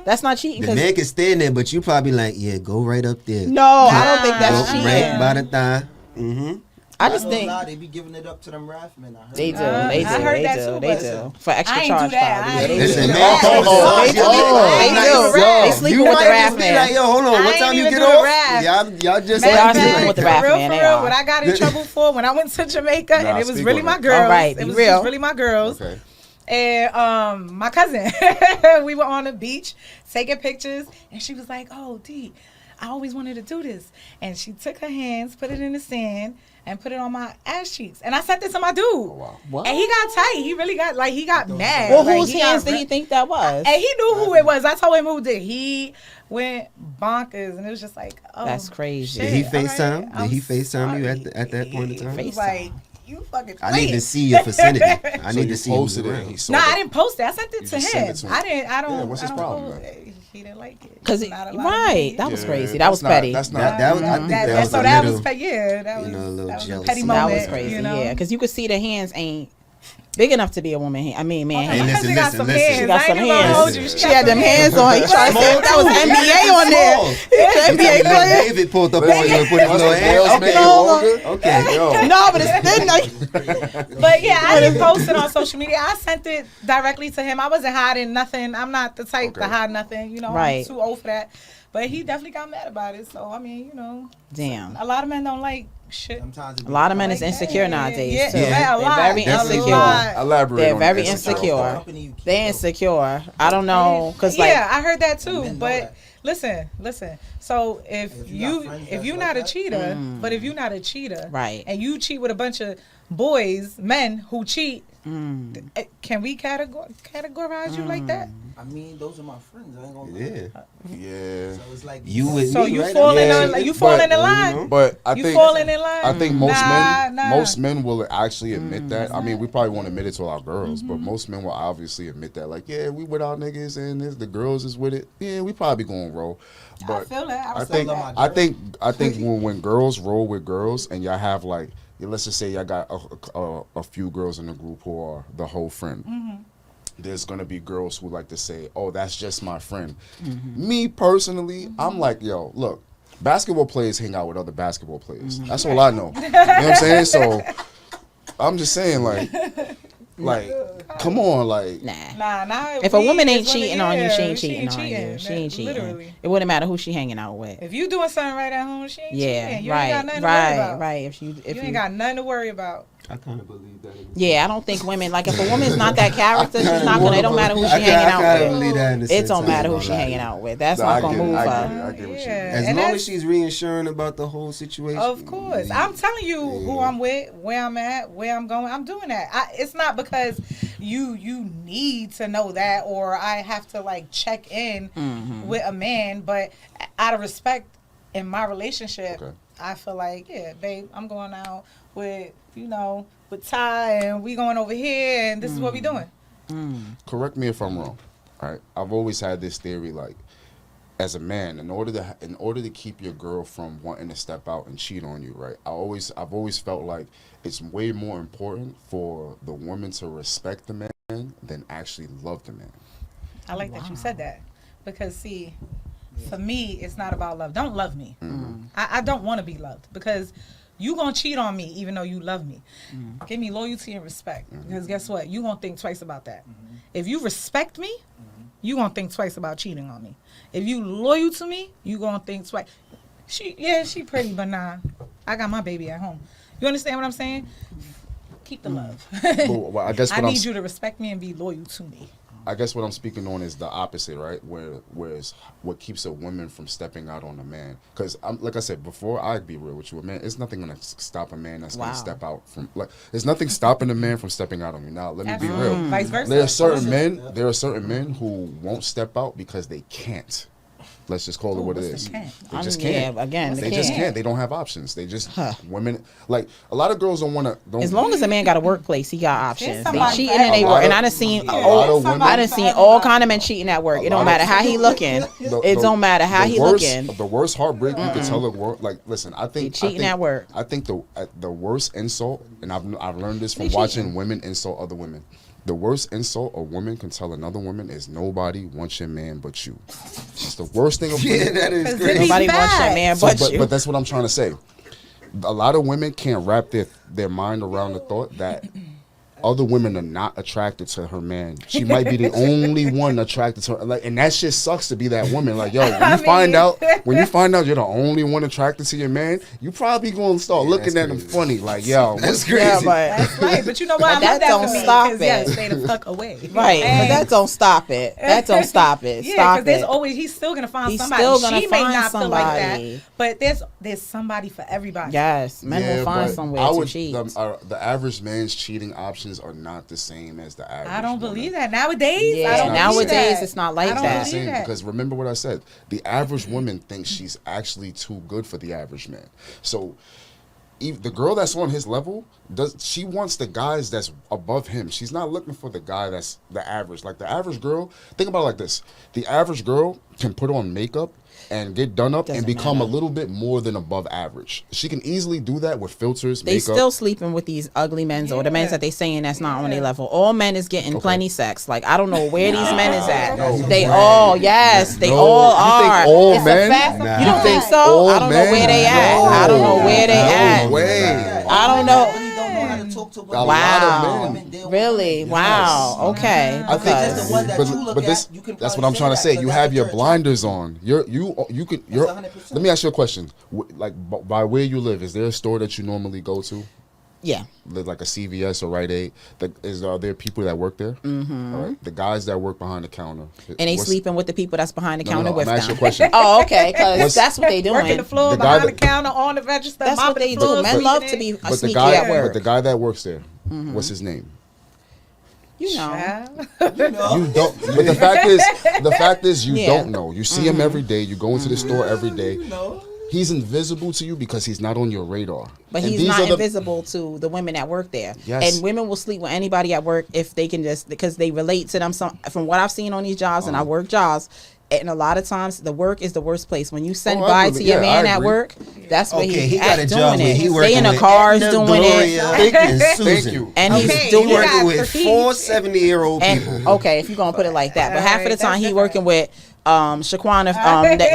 that's not cheating. The 'Cause- man can stand there, but you probably like, yeah, go right up there. no, I don't think Go that's right cheating. by the thigh. Mm-hmm. I just Ain't think gonna lie, they be giving it up to them rafmen. I heard they do. that. They I do. heard They that do. too, They but do. For extra I ain't do charge, that. probably. I Yeah, they ain't do. Listen, do man, that. come They on. do. They Yo, do. They sleep you with the might rap just be like, man. yo, hold on. I What ain't time you even get do the off? rap. Y'all just They are like sleeping with the rap for real, man, for they real. are. What I got in trouble for when I went to Jamaica, and it was speak really on my it. girls. All right, be it was real. just really my girls. Okay. And my cousin, we were on the beach taking pictures, and she was like, "Oh, D, I always wanted to do this. And she took her hands, put it in the sand, and put it on my ass cheeks. And I sent it to my dude. Oh, wow. What? And he got tight. He really got, like, he got mad. Well, Like, whose hands did he think that was? And he knew who it was. I told him who did. He went bonkers, and it was just like, oh, That's crazy. Did he shit, all FaceTime? right, Did he I'm FaceTime you sorry. at that point in time? He was like, you fucking I need to playing. see your vicinity. I So need you to see who's posted it. around. He saw No, it. I didn't post it. I sent it You to just him. sent it to him. I don't. Yeah, what's his I don't problem, post man? it. He didn't like it. Because Not a lot of right, me. that was Yeah, crazy. That that's was not- petty. That's not. That was, I think that was So a that little, was yeah. That was you know, a little that was jealousy. petty That moment. was crazy. You know? Yeah, because you could see the hands ain't big enough to be a woman. I mean, man. Okay, Hey, my listen, cousin got some listen. hands. She got I some ain't gonna hands. hold you. She had them hands on. He tried to say that was NBA on there. NBA Little player. David pulled up on you and put his little Nails hand. make it Okay, longer? okay. Yo. No, but it's thin. Like, But yeah, I didn't post it on social media. I sent it directly to him. I wasn't hiding nothing. I'm not the type to Okay. hide nothing. You know, Right. I'm too old for that. But he definitely got mad about it. So I mean, you know, damn. a lot of men don't like shit. Sometimes A lot of men is Like, insecure yeah, nowadays. yeah, too. yeah, a They're lot. very Definitely. insecure. Elaborate. They're on very the insecure. Company you keep They're insecure. I don't know, cause like Yeah, I heard that too. Men know But that. listen. So if If you got you friends if that's you're like not a that, cheater, but if you're not a cheater, Right. and you cheat with a bunch of boys, men who cheat, Mm. can we categorize you like that? I mean, those are my friends. I ain't gonna lie. Yeah. Yeah. So it's like You with So me, you right? fall in Yeah, the, you fall in the but, line. But I You think falling in line. I think most Nah. men will actually admit that. I mean, we probably won't admit it to our girls, but most men will obviously admit that. Like, yeah, we with our niggas and the girls is with it. Yeah, we probably gonna roll. But feel that. I I think love my I think when girls roll with girls and y'all have like, let's just say y'all got a few girls in the group who are the whole friend. There's gonna be girls who like to say, "Oh, that's just my friend." Me personally, I'm like, "Yo, look, basketball players hang out with other basketball players. That's all I know." You know what I'm saying? So I'm just saying, like, come on, like, nah. Nah. If a we woman ain't is women, cheating on you, yeah, she ain't cheating on you. She ain't cheating. Literally. It wouldn't matter who she hanging out with. If you doing something right at home, she ain't Yeah, cheating. You right, ain't got nothing to worry about. right. If You you ain't got nothing to worry about. I kind of believe that. yeah, I don't think women like if a woman's not that character, she's not gonna. It don't matter who she hanging I out kinda with. believe that in the It sense don't I matter ain't who she gonna lie. hanging out with. That's Nah, not I gonna get it, move I her. get it, I get what you Yeah. mean. As And long that's- as she's reassuring about the whole situation. Of course. I'm telling you who I'm with, where I'm at, where I'm going. I'm doing that. It's not because you need to know that or I have to like check in with a man, but out of respect in my relationship, Okay. I feel like, yeah, babe, I'm going out with, with Ty and we going over here and this is what we doing. correct me if I'm wrong. All right, I've always had this theory, like, as a man, in order to keep your girl from wanting to step out and cheat on you, right? I've always felt like it's way more important for the woman to respect the man than actually love the man. I like that you said that because see, for me, it's not about love. Don't love me. I don't want to be loved because you gonna cheat on me even though you love me. Give me loyalty and respect because guess what? You gonna think twice about that. If you respect me, you gonna think twice about cheating on me. If you loyal to me, you gonna think twice. She pretty, but nah, I got my baby at home. You understand what I'm saying? Keep the love. Well, I guess I what I'm need you to respect me and be loyal to me. I guess what I'm speaking on is the opposite, right? Whereas what keeps a woman from stepping out on a man. Because, like I said before, I'd be real with you. A man, it's nothing going to stop a man that's going Wow. to step out from, like, there's nothing stopping a man from stepping out on you. Now, let me be Absolutely. real. Vice versa. There are certain men who won't step out because they can't. Let's just call it what it what's is. the can't? They just Yeah, can't. again, they they just can't. can't. They don't have options. They just women like a lot of girls don't want to. As long as a man got a workplace, he got options. They somebody cheating for and they everybody. work. And I done seen A lot of women- I done seen all kind of men cheating at work. It don't matter how he looking. It don't matter how he looking. The worst heartbreak you could tell a world, like, listen, I think He cheating I think, at work. I think the worst insult, and I've learned this from watching women insult other women. The worst insult a woman can tell another woman is nobody wants your man but you. It's the worst thing. Yeah, that is Cause crazy. it be Nobody wants your bad. man So, but you. but that's what I'm trying to say. A lot of women can't wrap their mind around the thought that other women are not attracted to her man. She might be the only one attracted to her. Like, and that shit sucks to be that woman. Like, yo, when you find out you're the only one attracted to your man, you probably gonna start looking at him funny. Like, yo, That's crazy. Yeah, That's right, but you know what? I that love that don't for me, stop 'cause, yeah, it. stay the fuck away. right, but that don't stop it. That don't stop it. Yeah, Stop because there's it. always he's still gonna find He's somebody. still gonna She may find not feel like somebody. that, but there's somebody for everybody. Yes, men Yeah, will find but somewhere I to would, cheat. The average man's cheating options are not the same as the average. I don't woman. believe that nowadays. Yeah, I don't believe nowadays that. it's not like I don't that. believe Same, that. because remember what I said. The average woman thinks she's actually too good for the average man. So the girl that's on his level, she wants the guys that's above him. She's not looking for the guy that's the average. Like the average girl, think about it like this. The average girl can put on makeup and get done up Doesn't and become matter. a little bit more than above average. She can easily do that with filters, They makeup. still sleeping with these ugly men's or the men's that they saying that's not on their level. All men is getting plenty sex. Like I don't know where these men is at. They all they No, all you think are. all It's men? a fact. Nah. You don't think so? All I don't know men? where they at. No. I don't know where they at. No way. I don't know. I really don't know how to talk to women. A lot Wow. of men. Really? Wow. Okay. I think Because Because the one that but, you look but this, at, you can that's probably what I'm trying to say say. that, You but have that's your your blinders on. You're 100%. Let me ask you a question. Like by where you live, is there a store that you normally go to? yeah. Like a CVS or Rite Aid? Are there people that work there? Mm-hmm. All right. The guys that work behind the counter. And they sleeping with the people that's behind the counter with I'm asking them. you a question. Oh, okay. Because that's what they Working doing. the floor, The guy behind the that- counter, on the register, That's what mopping they the floor, do. Men sweeping love it. to be But the sneaky guy, at work. but the guy that works there, what's his name? You know. Child. You don't. But the fact is, you Yeah. don't know. You see him every day. You go into the store every day. He's invisible to you because he's not on your radar. But And he's these not are the- invisible to the women that work there. Yes. And women will sleep with anybody at work if they can because they relate to them. From what I've seen on these jobs, and I work jobs, and a lot of times the work is the worst place. When you send Oh, I by agree. to your Yeah, I man at agree. work, that's where Okay, he's he got a at job doing where it. he They working in the with cars Edna, doing Gloria, it. Vic, and Susan. Thank you. And Okay, he's you doing He got working with prestige. 4 70-year-old people. and okay, if you're gonna put it like that. But half of the Alright, time he that's working with Shaquana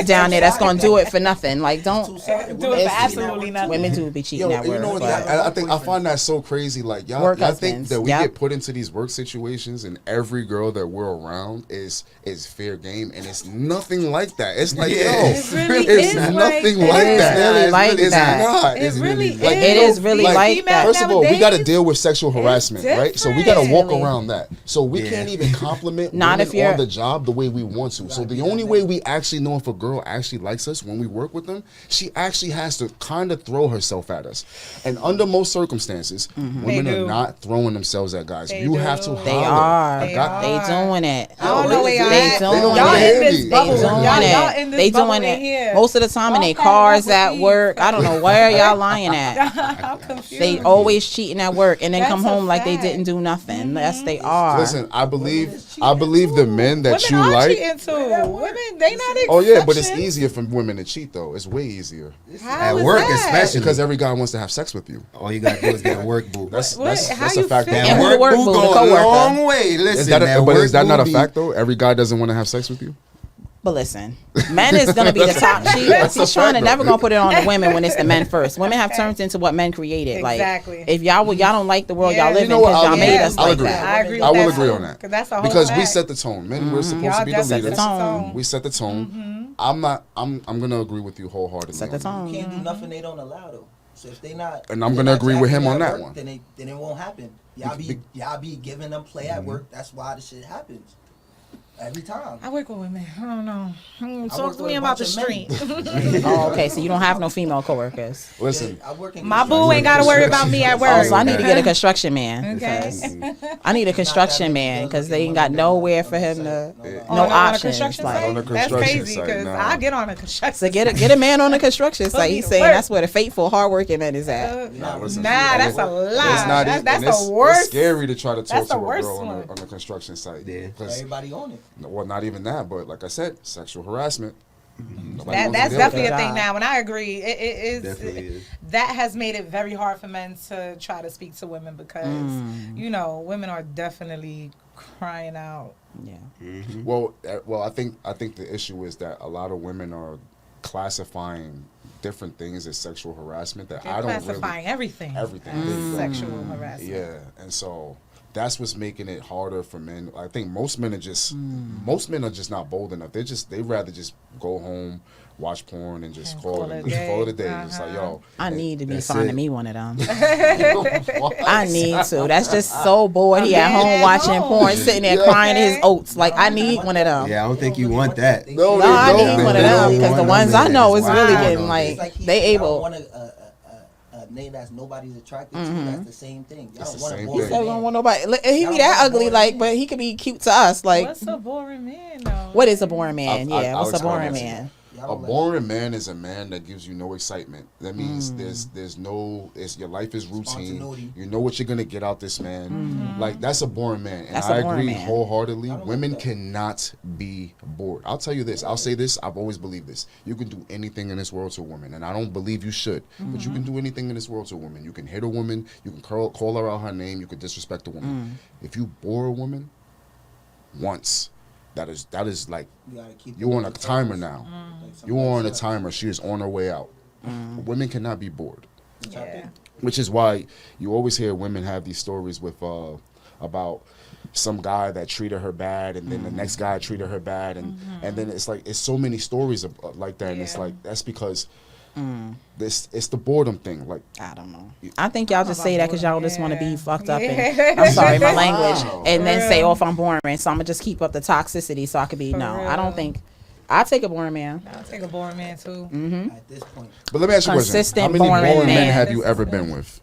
down there that's gonna do it for nothing. Like don't Do it for it's- absolutely nothing. Women do be cheating Yo, at you work. know what? but- I think I find that so crazy. Like y'all Work think husbands, that we yep. get put into these work situations, and every girl that we're around is fair game, and it's nothing like that. It's like Yeah. yo, It really it's is nothing like like that. that. It's really like it's that. not. It It's really is. It is really like that. First of all, we got to Nowadays, deal with sexual harassment, right? So we got to different. walk around that. So we Yeah. can't even compliment Not women if you're- on the job the way we want to. So the only way we actually know if a girl actually likes us when we work with them, she actually has to kind of throw herself at us. And under most circumstances, women They are do. not throwing themselves at guys. They You have to do. holler. They are. A guy- They doing it. I don't know where y'all They at. doing don't it. Y'all in this They bubble. They doing Y'all it. in this They bubble doing in it here. most of the time in their Y'all cars cutting up at with work. I don't know where y'all lying at. I'm confused. They always cheating at work and then That's come a home like they fact. didn't do nothing. Yes, they are. Listen, I believe the men that women you are like. cheating too. Women, they not. Oh yeah, but it's exceptions. easier for women to cheat though. It's way easier How At is work, that? especially. because every guy wants to have sex with you. All you gotta do is get a work boo. That's What? How that's a you fact. feel? And That who the work boo? The go a coworker. long way. Listen, Is that work is that not a boo fact though? Every guy doesn't want to have sex with you. But listen, men is gonna be the top cheaters. He's trying to never gonna put it on the women when it's the men first. Women have turned into what men created. Exactly. Like if y'all don't like the world Yeah. y'all live You know in what? because y'all I'll made agree. us I'll like agree. that. I agree. I will with agree that on too, that 'cause that's a whole because we fact. set the tone. Men, we're supposed Y'all to be the just set the leaders. tone. We set the tone. I'm gonna agree with you wholeheartedly. Set the on that. You tone. can't do nothing they don't allow though. So if they not, And I'm if gonna they're not agree with him jacking on at that work, one. Then it won't happen. Y'all be giving them play at work. That's why the shit happens. Every time. I work with women. I don't know. I Talk work to with me a about the bunch of men. street. Oh, okay. So you don't have no female coworkers. Listen, I work in My construction. boo ain't got to worry about me at work. Oh, so I need to get a construction man. Okay. I need a construction man because they ain't got nowhere for him to. Oh, No on a options. construction Like, site? On a That's construction crazy site, because nah. I get on a construction so get a man on the construction site. me He's to saying work. that's where the faithful, hardworking man is at. nah, listen, that's a lie. It's not. That's and it's, the worst. It's scary to try to talk That's to the a worst girl one. on a construction site. Yeah. 'Cause- Everybody on it. well, not even that, but like I said, sexual harassment. Nobody That, wants to that's deal definitely with a that. thing now, and I agree. It is Definitely is. that has made it very hard for men to try to speak to women because women are definitely crying out. Yeah. that. Well, I think the issue is that a lot of women are classifying different things as sexual harassment that They're I don't classifying really everything everything. as There you go. sexual harassment. Yeah, and so that's what's making it harder for men. I think most men are just not bold enough. They rather just go home, watch porn, and just call it a day. It's like, yo, I need to be that's finding it. me one of them. I need to. That's just so bored. He at home watching porn, sitting there crying his oats. Like, I need one of them. Yeah, I don't think you want that. No, I they need one of don't. them because the ones I know is really getting like they able. Want a name that's nobody's attracted to. That's the same thing. Y'all don't want a same boring thing. So we don't man. want nobody. Look, he be that ugly, like, but he could be cute to us. Like, What's a boring man though? what is a boring man? I'll What's a explain boring that to you. man? A boring man is a man that gives you no excitement. That means there's no, your life is routine. Spontaneity. You know what you're gonna get out this man. Like, that's a boring man, and That's I a boring agree man. wholeheartedly. Women cannot be bored. I'll tell you this. I'll say this. I've always believed this. You can do anything in this world to a woman, and I don't believe you should. But you can do anything in this world to a woman. You can hit a woman. You can call her out her name. You can disrespect a woman. If you bore a woman once, that is like, You gotta keep you're on a the timer focus. now. Like You are on a somebody timer. She is on her way out. Women cannot be bored, Yeah. which is why you always hear women have these stories with about some guy that treated her bad, and then the next guy treated her bad, and then it's like it's so many stories like that, and it's Yeah. like that's because it's the boredom thing. Like, I don't know. I think y'all just say that because y'all just want to be Yeah. fucked up. And Yeah. I'm sorry, my language. Wow. And then For say, real. oh, if I'm boring, so I'm gonna just keep up the toxicity so I could be. For No, I don't real. think. I take a boring man. I'll take a boring man too. At this point, but let me ask you a question: Consistent, how many boring boring men man. have you ever been with?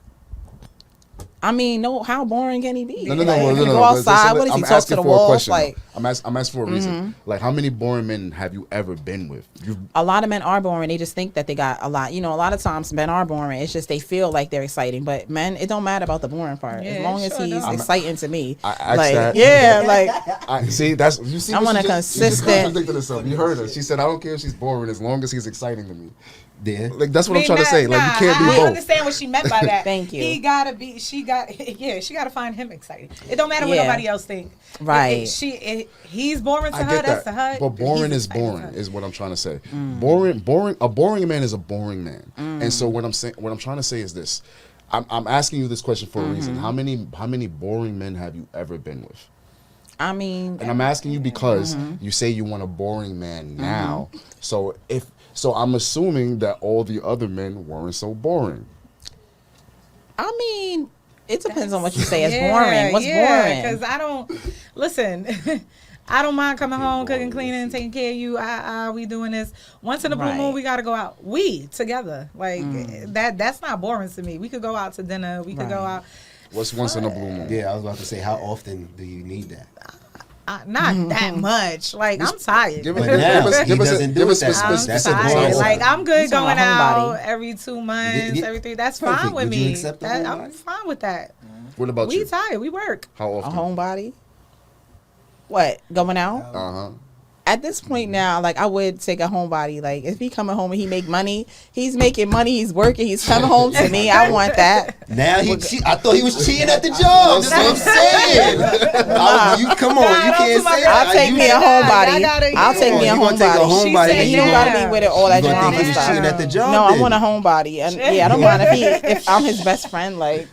I mean, no, how boring can he be? No. Like, he go outside. What is he I'm talk to asking the for a wall? question. Like, I'm asking for a reason. Like, how many boring men have you ever been with? a lot of men are boring. They just think that they got a lot. You know, a lot of times men are boring. It's just they feel like they're exciting. But men, it don't matter about the boring part. Yeah, as long as sure he's don't. exciting to me. I asked like, that. yeah, like. I see. That's you see. I what want she a just- she just consistent- contradicted herself. You heard her. She said, "I don't care if she's boring as long as he's exciting to me." Yeah. Like, that's what I'm I mean, trying to say. Like, you can't be I both. understand what she meant by that. Thank you. She gotta find him exciting. It don't matter what Yeah. nobody else think. Right. He's boring to I her. get That's that, to her. but boring he's is exciting to boring, her. is what I'm trying to say. A boring man is a boring man. And so what I'm trying to say is this: I'm asking you this question for a reason. How many boring men have you ever been with? I mean, And I'm asking you because you say you want a boring man now. So I'm assuming that all the other men weren't so boring. I mean, it depends on what you say as boring. What's boring? Because I don't listen. I don't mind coming home, cooking, cleaning, and taking care of you. We doing this once in a blue Right. moon. We got to go out. We together, like that's not boring to me. We could go out to dinner. We could go Right. out. What's once in a blue moon? Yeah, I was about to say, how often do you need that? Not that much. Like I'm tired. Give But us, now, give us, he give us, doesn't give do us it that spec- much. I'm That's a tired. boring Like one. I'm good You talking going about out homebody. every 2 months, Yeah. everything. That's Perfect. fine with Would you me. accept a I'm homebody? fine with that. What about We you? tired. We work. How A often? homebody? What? Going out? Uh-huh. At this point now, like I would take a homebody. Like if he coming home and he make money, he's making money, he's working, he's coming home to me. I want that. Now I thought he was cheating at the job. That's what I'm saying. Come on, you don't can't do my say girl. that. I'll take You- me a I homebody. gotta- I'll take me a You gonna take a homebody. homebody said and You you don't Yeah. gotta be with it all that You gonna drama think he was cheating stuff. at the job? No, I then? want a homebody, and yeah, I don't mind if I'm his best friend. Like,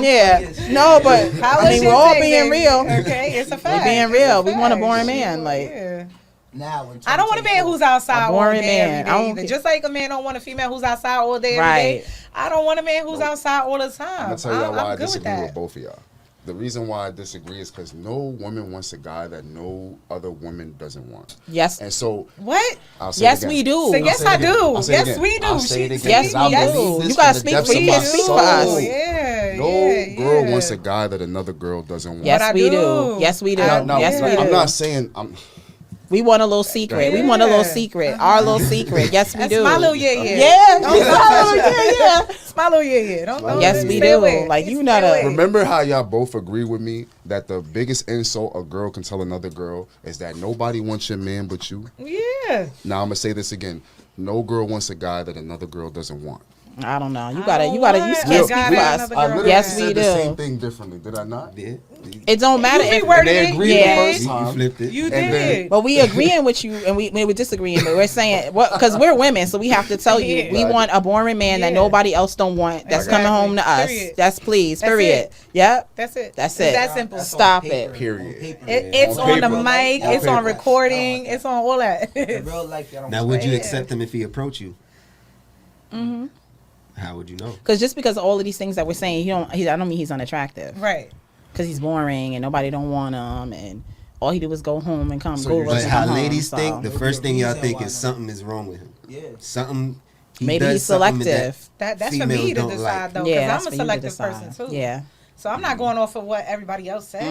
yeah, no, but I mean, we're all being real. Okay, it's a fact. We're being real. We want a boring Shit, man. Like, yeah. now in I don't want a man who's outside A boring all day man. every I day don't either. ca- Just like a man don't want a female who's outside all day every Right. day. I don't want a man who's outside all the time. I'm gonna tell y'all why I I'm good with disagree with that. both of y'all. The reason why I disagree is because no woman wants a guy that no other woman doesn't want. yes, And so What? I'll say yes, it we again. do. So yes, say it I again. do. I'll say it Yes, again. we do. I'll say it She- again, Yes, 'cause I we do. believe this You gotta from the speak depths for of you. my Speak for soul. us. Yeah. No yeah, girl yeah. wants a guy that another girl doesn't want. Yes, But I we do. do. Yes, we do. Now, Yes, we do. I'm not saying We want a little secret. We want a little Yeah. secret. Our little secret. Yes, we That's do. my little yeah. Yeah. yeah. It's my little yeah. Don't Yes, we stay do. away. Like, you Stay not a- away. Remember how y'all both agree with me that the biggest insult a girl can tell another girl is that nobody wants your man but you? Yeah. Now I'm gonna say this again. No girl wants a guy that another girl doesn't want. I don't know. You can't speak for us. I literally Yes, we said the do. same thing differently. Did I not? Yeah. It don't matter if reworded they it. agreed Yeah. the first You time. flipped it. You And then- did. But we agreeing with you, and we were disagreeing. But we're saying because we're women, so we have to tell you Yeah. we want a boring man that Yeah. nobody else don't want. That's coming Exactly. home to us. Period. That's please. That's Period. it. Yep. That's it. That's It's it. that simple. That's on Stop paper. it. Period. On paper. It's On on the paper. mic. On It's on paper. recording. It's on all that. In real life, y'all don't Now, would you Yeah. accept him if he approached you? Mm-hmm. How would you know? Because just because of all of these things that we're saying, I don't mean he's unattractive. Right. Because he's boring and nobody don't want him, and all he do is go home and come So go you're work But and how come home, ladies so. think, the There'll first be a thing y'all reason think why is not. something is wrong with him. Yeah. Something. He Maybe does he's something selective. That's for females me to don't decide like. though, Yeah, because that's I'm for a you to selective decide. person too. Yeah. So I'm not going off of what everybody else said.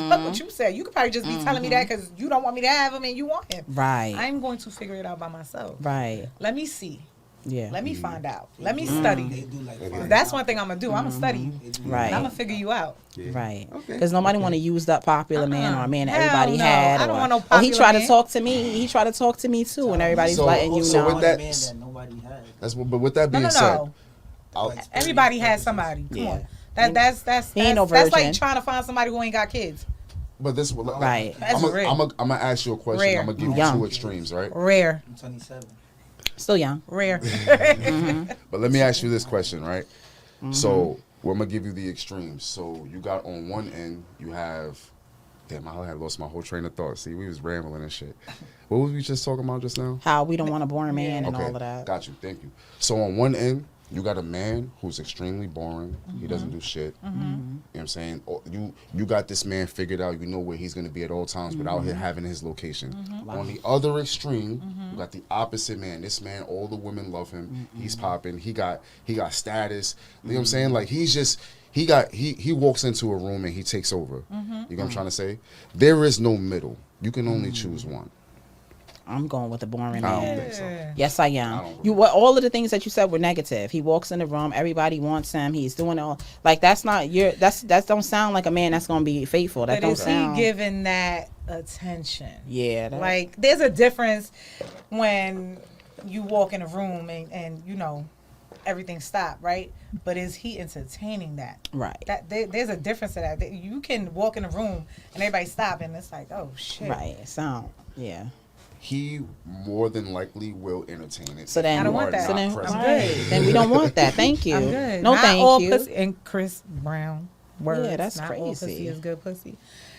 Fuck what you said. You could probably just be telling me that because you don't want me to have him and you want him. Right. I'm going to figure it out by myself. Right. Let me see. Yeah. Let me find out. Let me They study. do like That's one thing I'm gonna do. I'm gonna study you. Right. And I'm gonna figure you out. Right. Okay. Because nobody want to use that popular man or a man that Hell everybody no. had. I don't or, want no oh, he popular tried to man. talk to me. He tried to talk to me too, and everybody's So- letting you so know. with that- man that nobody had. But with that No, being no, said, no. I'll, Everybody has somebody. Come Yeah. on. That's He ain't no that's like virgin. trying to find somebody who ain't got kids. but this Right. That's rare. I'm gonna ask you a question. Rare. I'm gonna give you Young. two extremes, right? Rare. I'm 27. Still young. Rare. But let me ask you this question, right? So I'm gonna give you the extremes. So you got on one end, you have, damn, I had lost my whole train of thought. See, we was rambling and shit. What was we just talking about just now? How we don't want a boring man and all of that. Got you. Thank you. So on one end, you got a man who's extremely boring. He doesn't do shit. You know what I'm saying? You got this man figured out. You know where he's going to be at all times without him having his location. On the other extreme, you got the opposite man. This man, all the women love him. He's popping. He got status. You know what I'm saying? Like he's just he walks into a room and he takes over. You know what I'm trying to say? There is no middle. You can only choose one. I'm going with the boring I don't man. think so. Yes, I I am. don't You all of the things that you said were negative. He walks in the room, everybody wants him. He's doing all like that's not your that don't sound like a man that's gonna be faithful. That But don't is he sound. giving that attention? Yeah. That, Like there's a difference when you walk in a room and you know everything stopped, right? But is he entertaining that? right. There's a difference to that. You can walk in a room and everybody stop and it's like, oh shit. Right. Sound. Yeah. He more than likely will entertain it. So if then, I don't you want are that. so not then, present. I'm good. then we don't want that. Thank you. I'm good. No, Not thank all you. Pussy, and Chris Brown words. that's not all pussy crazy. is good pussy.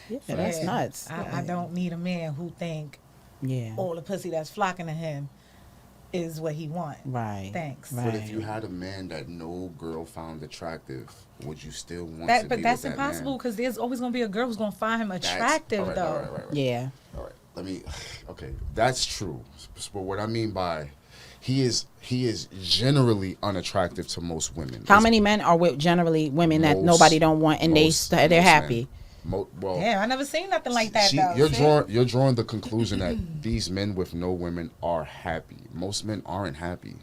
Yeah, that's Yeah. nuts. I don't need a man who think Yeah. all the pussy that's flocking to him is what he want. Right. Thanks. Right. But if you had a man that no girl found attractive, would you still want to That, but be that's with that impossible man? because there's always gonna be a girl who's gonna find him That's- attractive all right, though. all right, all right, all right. Yeah. All right. Let me. Okay, that's true. But what I mean by he is generally unattractive to most women. How many men are with generally women that Most- nobody don't want and most they're men. happy? Well, Damn, I never seen nothing like that see, though. you're drawing the conclusion that these men with no women are happy. Most men aren't happy.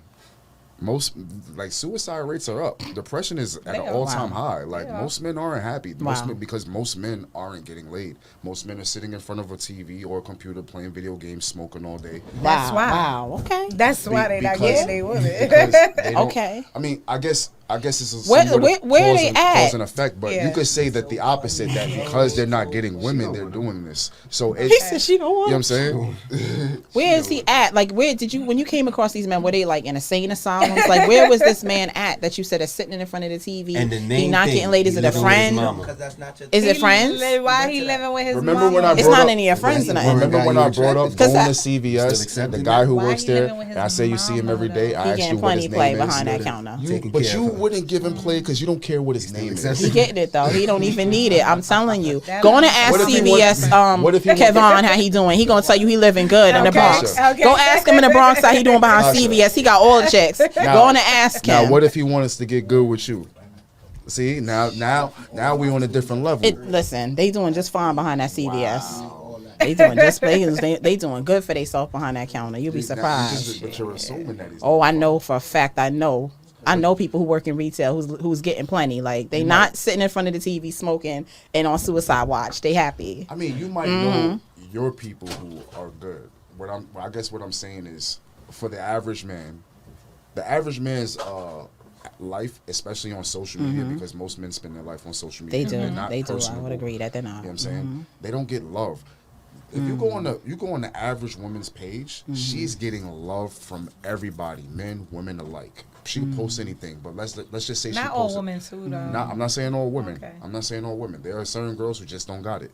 Most like suicide rates are up. Depression is at They an are. all-time Wow. high. Like They are. most men aren't happy. Most Wow. men, because most men aren't getting laid. Most men are sitting in front of a TV or a computer playing video games, smoking all day. That's Wow. why. Wow. Okay. That's why they not Because- getting they women. because they don't- Okay. I mean, I guess it's a Where somewhat of are they cause at? cause and effect, but Yeah. you could say that the opposite, that because they're not getting women, they're doing this. So He it's, said she don't want. you know what I'm saying? Where is he at? Like, where did you when you came across these men? Were they like in insane asylums? Like, where was this man at that you said is sitting in front of the TV? And the he main not thing, getting laid. Is he it a living with his friend? mama. Because that's not your Is it friends? Why he living with his Remember mama? when I It's brought not up, any of your friends tonight. Remember when I brought up Cause going I- to Still CVS, accepting the guy that? who Why works he there, living with his and I say you see him mama, every day. though? I He ask getting you what his plenty play name is. behind that counter. Taking But care you of him. wouldn't give him play because you don't care what his name is. accepting He getting it though. He don't even need it. I'm telling you. That- Go on and ask What if he CVS. what if he Kevon how he doing? He gonna tell you he living good in the Okay. Bronx. Okay. Go ask him in the Bronx how he doing behind Usher. CVS. He got all the checks. Now- Go on and ask him. Now, what if he wants us to get good with you? See, now we on a different level. Listen, they doing just fine behind that CVS. They doing just they doing good for themselves behind that counter. You'll be surprised. But you're assuming that he's. Oh, I know for a fact. I know people who work in retail who's getting plenty. Like they not sitting in front of the TV smoking and on suicide watch. They happy. I mean, you might know your people who are good. I guess what I'm saying is, for the average man, the average man's life, especially on social media, because most men spend their life on social media. They do. They're not They do. I personable. would agree that they're not. You know what I'm saying? They don't get love. If you go on the average woman's page, she's getting love from everybody, men, women alike. She can post anything, but let's just say Not she all posts. women too, though. I'm not saying all women. Okay. I'm not saying all women. There are certain girls who just don't got it.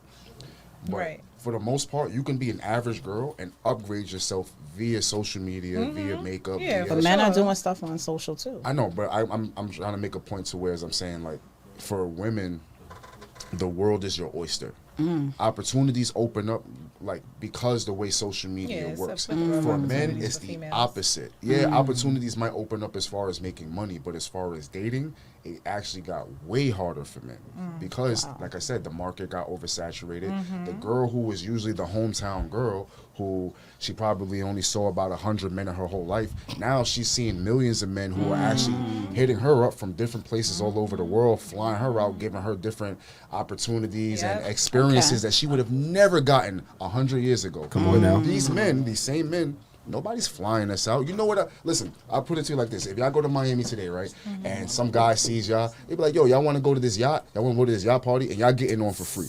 But Right. for the most part, you can be an average girl and upgrade yourself via social media, via makeup. Yeah, via But men are Sure. doing stuff on social too. I know, but I'm trying to make a point to where I'm saying, like, for women, the world is your oyster. Opportunities open up, like, because the way social media Yeah, it's works. a plethora of For men, opportunities it's for the females. opposite. Yeah, opportunities might open up as far as making money, but as far as dating, it actually got way harder for men because, like I said, the market got oversaturated. The girl who was usually the hometown girl, who she probably only saw about 100 men in her whole life, now she's seeing millions of men who are actually hitting her up from different places all over the world, flying her out, giving her different opportunities and Yep. experiences that she would have never gotten 100 years ago. Come on now. These men, these same men, nobody's flying us out. You know what? Listen, I'll put it to you like this. If y'all go to Miami today, right, and some guy sees y'all, they be like, yo, y'all want to go to this yacht? Y'all want to go to this yacht party? And y'all getting on for free.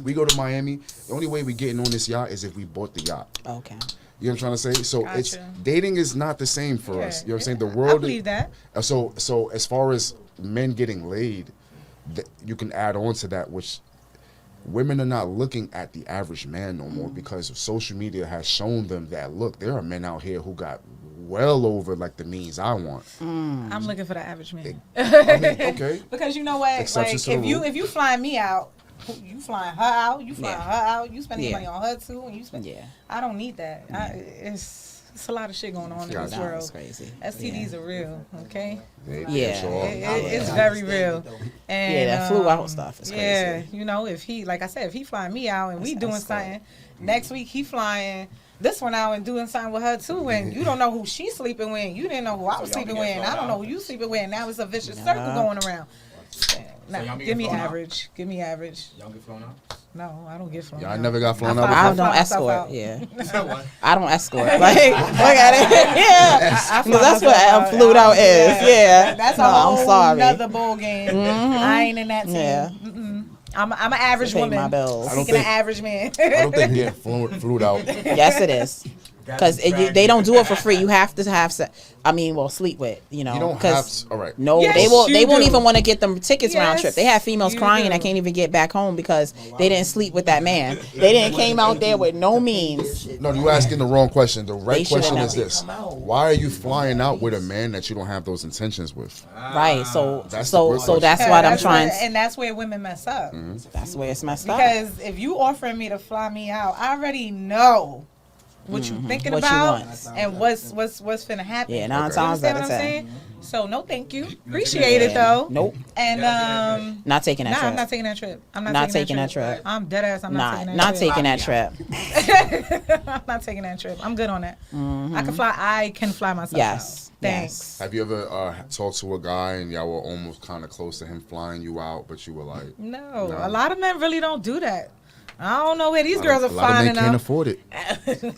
We go to Miami. The only way we getting on this yacht is if we bought the yacht. Okay. You know what I'm trying to say? So it's Gotcha. dating is not the same for us. You know what I'm saying? The I world. believe that. So as far as men getting laid, you can add on to that, which women are not looking at the average man no more because social media has shown them that, look, there are men out here who got well over like the means I want. I'm looking for the average man. I mean, okay. Because you know what? Exceptions Like to the rule. if you flying me out, you flying her out, you flying Yeah. her out, you spending Yeah. money on her too, and you spend. Yeah. I don't need that. It's a lot of shit going on in Yeah, this That's world. crazy. STDs are real, okay? Yeah. So, It's very real. And, Yeah, that flew out stuff is Yeah, crazy. you know, if he, like I said, if he flying me out and we That's doing escort. something, next week he flying this one out and doing something with her too, and you don't know who she's sleeping with, you didn't know who I was sleeping with, and I don't know who you sleeping with, and now it's a vicious circle going around. Nah, y'all be give me getting flown out? average. Give me average. Y'all get flown out? No, I don't get flown. y'all out. never got flown I out fly- I before? don't myself escort. out. Yeah. What? I don't escort. Like, look at it. Yeah. I fly Because that's what myself out. flued out is. Yeah. That's a No, whole I'm sorry. nother ball game. I ain't in that team. Yeah. I'm an average Pay woman. my bills. I don't Seeking an think- average man. I don't think getting flew out. Yes, it is. Because they don't do it for free. You have to have sleep with, you know. You don't 'cause- have to. All right. No, Yes, they you won't do. even want to get them tickets round Yes, trip. They have females you crying do. that can't even get back home because they didn't sleep with that man. They didn't came out there with no means. No, you asking the wrong question. The They right should've question never is this: why are you flying out with a man that you don't have those intentions with? Right. So That's the good question. that's Yeah, what I'm that's trying. and that's where women mess up. That's where it's messed up. Because if you offering me to fly me out, I already know what you thinking What you about want. and what's finna happen. Yeah, 9 You times understand out of what I'm 10. saying? So no, thank you. Appreciate it though. Nope. And Not taking that nah, trip. I'm not taking that trip. I'm Not not taking that trip. I'm dead ass. I'm not taking that not trip. taking that trip. I'm not taking that trip. I'm good on that. I can fly myself Yes. out. Thanks. Have you ever talked to a guy and y'all were almost kind of close to him flying you out, but you were like, No, No. a lot of men really don't do that. I don't know where these girls a are lot of men finding can't up. afford it.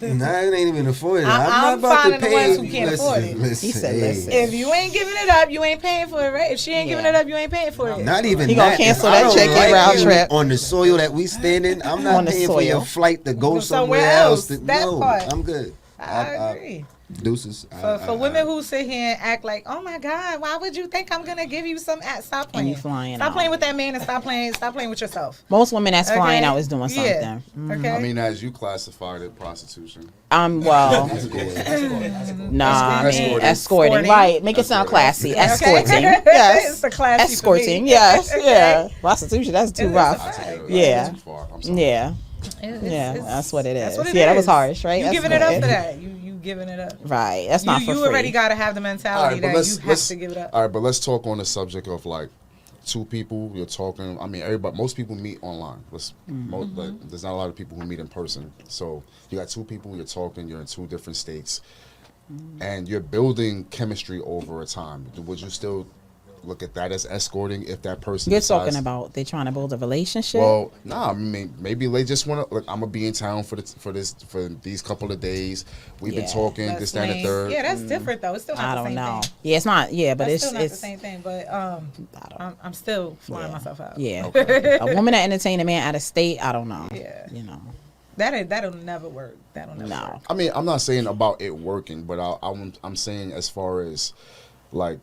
Nah, it ain't even afforded. I'm not about finding to the pay. ones who can't afford it. He said, hey. listen. If you ain't giving it up, you ain't paying for it, right? If she ain't giving Yeah. it up, you ain't paying for it. Not even He gonna that. cancel If that I don't ticket like round you trip. on the soil that we standing. I'm not On the paying for your soil. flight to go Go somewhere somewhere else. else. To, That no, part. I'm good. I agree. Deuces. For women who sit here and act like, oh my God, why would you think I'm gonna give you some? Stop playing. you flying Stop out. playing with that man and stop playing with yourself. Most women that's flying Okay? out is doing something. Yeah. Okay. I mean, as you classified it, prostitution. Well, nah, I mean, Escorting. escorting, right? Make it sound classy. Escorting, Okay. yes. It's a classy for Escorting, me. yes, Okay. yeah. Prostitution, that's too It's rough. I take it Yeah. too far. I'm sorry. Yeah, It's- yeah, it's- that's what it is. That's what it Yeah, that was is. harsh, right? You giving it up Escorting. for that? You giving it up? Right, that's not for You free. already gotta have the mentality that you have to give it up. All right, but let's talk on the subject of like two people you're talking. I mean, most people meet online. But there's not a lot of people who meet in person. So you got two people you're talking. You're in two different states, and you're building chemistry over a time. Would you still look at that as escorting if that person. You're decides, talking about they trying to build a relationship. Well, nah, I mean, maybe they just want to. Look, I'm gonna be in town for these couple of days. We've been talking this, that, and the third. Yeah, that's different though. It's still not I the don't same know. thing. Yeah, it's not. Yeah, but That's it's still not it's the same thing. But I'm still flying myself out. Yeah, a woman that entertain a man out of state. I don't know. Yeah. You know. That'll never work. That'll never work. I mean, I'm not saying about it working, but I'm saying as far as like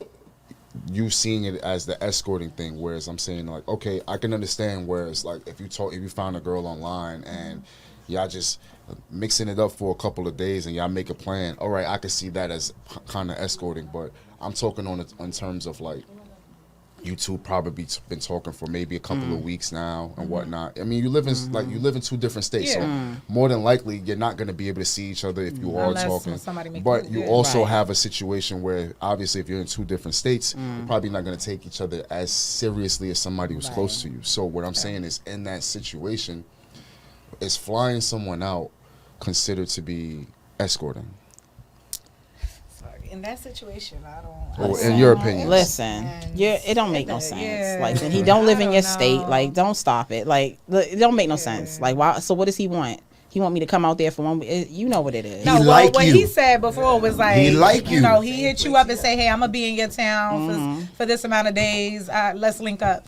you seeing it as the escorting thing, whereas I'm saying like, okay, I can understand whereas like if you found a girl online and y'all just mixing it up for a couple of days and y'all make a plan, all right, I can see that as kind of escorting, but I'm talking in terms of like you two probably been talking for maybe a couple of weeks now and whatnot. I mean, you live in two different states, so more than likely you're not going to be able to see each other if you are talking. But you also have a situation where obviously if you're in two different states, you're probably not going to take each other as seriously as somebody who's close to you. So what I'm saying is, in that situation, is flying someone out considered to be escorting? In that situation, I don't. Well, in your opinion, listen, it don't make no sense. Yeah. Like, then he don't live in your state. Like, don't stop it. Like, it don't make no sense. Like, why? So, what does he want? He want me to come out there for one? You know what it is. No, what he said before was like, he like you. know, he hit you up and say, hey, I'm gonna be in your town for this amount of days. Let's link up.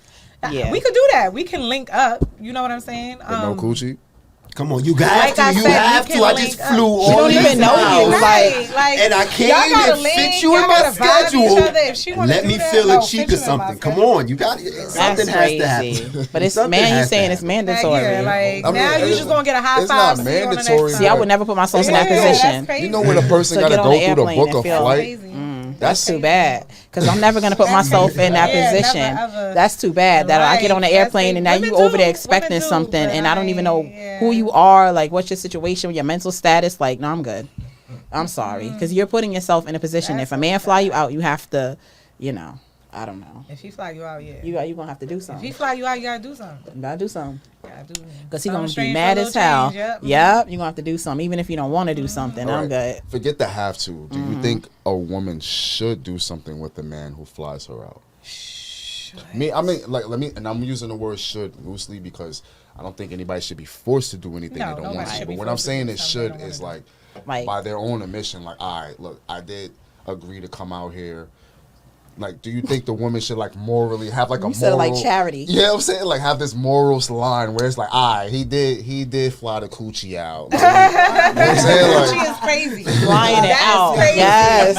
Yeah, we could do that. We can link up. You know what I'm saying? But no coochie. Come on, you have to. You have to. I just flew all She don't even know you. Like, and I can't even fit you in my schedule. Let me feel a cheek or something. Come on, you got something has to happen. But it's man, you saying it's mandatory. Like, now you just gonna get a high five. It's not mandatory. See, I would never put myself in that position. You know when a person got to go through the book of flight. That's too bad, because I'm never gonna put myself in that position. That's too bad that I get on an airplane and now you over there expecting something and I don't even know who you are, like what's your situation, your mental status. Like, no, I'm good. I'm sorry, because you're putting yourself in a position. If a man fly you out, you have to, I don't know. If he fly you out, you gonna have to do something. If he fly you out, you gotta do something. You gotta do something. Because he's gonna be mad as hell. Yep, you're gonna have to do something, even if you don't want to do something. Right. I'm good. Forget the have to. Do you think a woman should do something with a man who flies her out? And I'm using the word should loosely because I don't think anybody should be forced to do anything they don't want to. But what I'm saying is should is like by their own admission, like, all right, look, I did agree to come out here. Like, do you think the woman should like morally have like a moral, like charity? Yeah, I'm saying like have this moral line where it's like, he did fly the coochie out. Like, you know what I'm saying? Like, coochie is crazy. Flying it out. Crazy. Yes.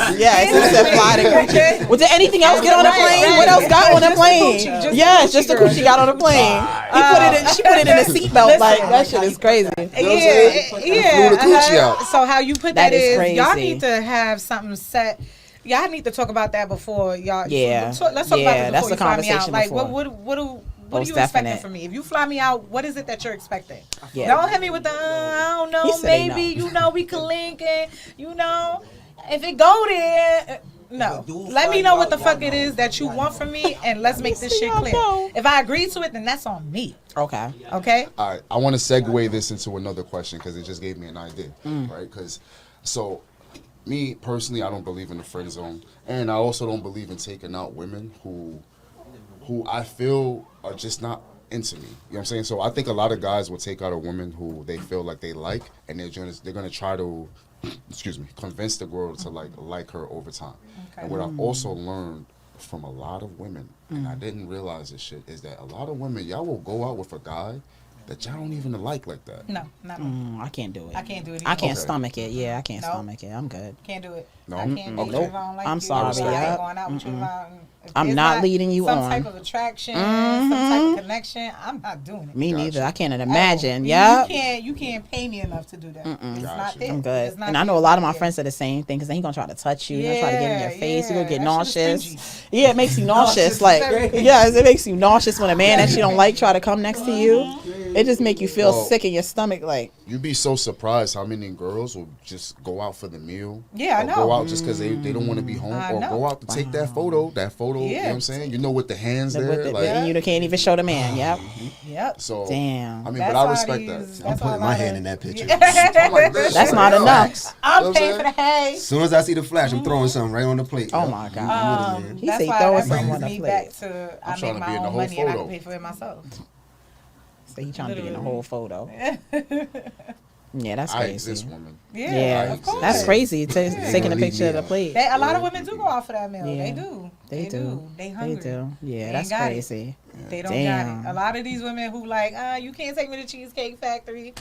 He said fly the coochie. Well, did anything else get on the plane? What else got on the plane? Yes, just the coochie got on the plane. She put it in a seatbelt. Like, that shit is crazy. Flew the coochie out. So how you put that is crazy. Y'all need to have something set. Y'all need to talk about that before y'all. Yeah. Let's talk about this before you fly me out. Like, before. what are you expecting from me? If you fly me out, what is it that you're expecting? Yeah. Don't hit me with the, I don't know, maybe, we can link it, if it go there. No. Let me know what the fuck it is that you want from me, and let's make this shit clear. If I agree to it, then that's on me. Okay. All right. I want to segue this into another question because it just gave me an idea, right? Me personally, I don't believe in the friend zone, and I also don't believe in taking out women who I feel are just not into me. You know what I'm saying? So I think a lot of guys will take out a woman who they feel like they like, and they're gonna try to, convince the girl to like her over time. Okay. And what I've also learned from a lot of women, and I didn't realize this shit, is that a lot of women, y'all will go out with a guy that y'all don't even like that. No, not I can't do it. I can't do it either. I can't stomach it. Yeah, I can't stomach it. I'm good. Can't do it. No? I can't do it if I don't like I'm you. sorry. I ain't going out with you. I'm not leading you some on. Some type of attraction, some type of connection. I'm not doing it. Me neither. I can't imagine. Yeah. You can't pay me enough to do that. It's not there. I'm good. And I know a lot of my friends are the same thing because then he's going to try to touch you. He's going to try to get in your face. You're going to get nauseous. Yeah, it makes you nauseous. Like, yes, it makes you nauseous when a man that you don't like try to come next to you. It just make you feel sick in your stomach, like. You'd be so surprised how many girls will just go out for the meal. Yeah, I know. Go out just because they don't want to be home, or go out to take that photo. That photo, you know what I'm saying? You know, with the hands there, and you can't even show the man. Yep. So damn. I mean, but I respect that. I'm putting my hand in that picture. I'm like, this That's shit, not yo. enough. I'm paying for the hay. As soon as I see the flash, I'm throwing something right on the plate. Oh my god. He He that's say why throw that something brings on me the back plate. to I'm I trying make to be my in the own whole money and I photo. can pay for it myself. So he trying to be in the whole photo. Yeah, that's I crazy. exist, woman. Yeah, of course. that's crazy. Taking a leave picture me of the out. plate. A lot of women do go out for that meal. Yeah. They do. They do. They hungry. They do. Yeah, They that's got it. crazy. They don't Damn. got it. A lot of these women who like, you can't take me to Cheesecake Factory.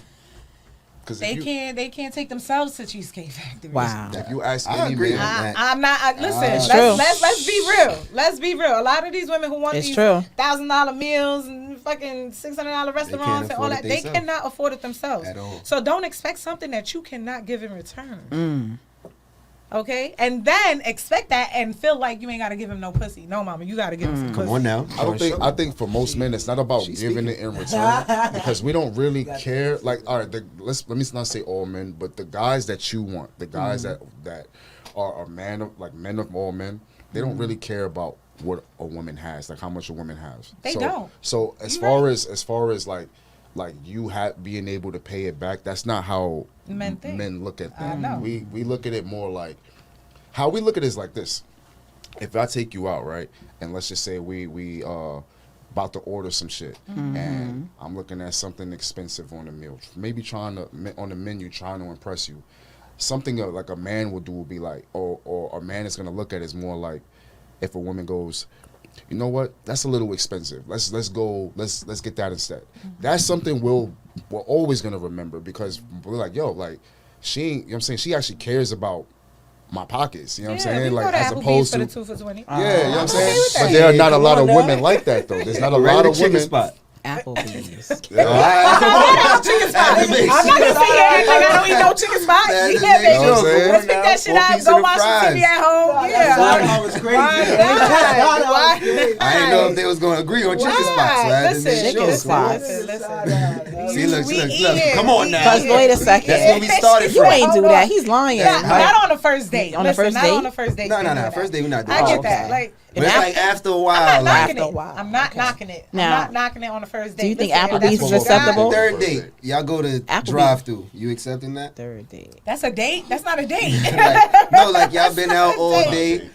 They can't take themselves to Cheesecake Factory. Wow. If you ask I any agree man, with that. I'm not. Listen, true. let's be real. Let's be real. A lot of these women who want It's these true. $1,000 meals and fucking $600 restaurants and all afford that, it they themselves. cannot afford it themselves. At all. So don't expect something that you cannot give in return. Okay, and then expect that and feel like you ain't gotta give him no pussy. No, mama, you gotta give him some pussy. Come on now. I think for most men it's not about giving it in return because we don't really care. Like, all right, let me not say all men, but the guys that you want, the guys that are men of all men, they don't really care about what a woman has, like how much a woman has. They don't. So as far as like you being able to pay it back, that's not how men look at that. know. We look at it more like how we look at it is like this. If I take you out, right, and let's just say we about to order some shit, and I'm looking at something expensive on the meal, maybe on the menu trying to impress you. Something like a man would do would be like, or a man is gonna look at it is more like, if a woman goes, you know what, that's a little expensive. Let's get that instead. That's something we're always gonna remember because we're like, yo, like she, you know what I'm saying, she actually cares about my pockets, you know what I'm saying? Like as opposed to for the 2 for $20. yeah, you know what I'm saying? with that. But there are not a Come lot on of now. women like that though. There's not a Right lot in of the chicken women. spot. Applebee's. All right. I'm not gonna sit here and act like I don't eat no chicken spot. That is Yeah, make baby. sure. You know what I'm saying? Let's pick that shit Four up. pieces Go of watch some fries. TV at home. That Yeah. was crazy. Why? I didn't know if they was going to agree on chicken spots. So I had to make Chicken sure. spots. Listen. See, look, We look. eating. Come on now. Because wait a second. That's where we started You from. ain't do that. He's lying. Not on the first date. On the first Not date? on the first date. No. First day we're not doing I that. get that. Like, But it's like after a while. I'm not Like, knocking After a it. while. I'm not knocking it. Now, I'm not knocking it on the first date. do you think Listen, Applebee's that's is what you got. acceptable? third date, y'all go to Applebee's. drive-through. You accepting that? Third date. That's a date? That's not a date. Like, no, like y'all been out all day,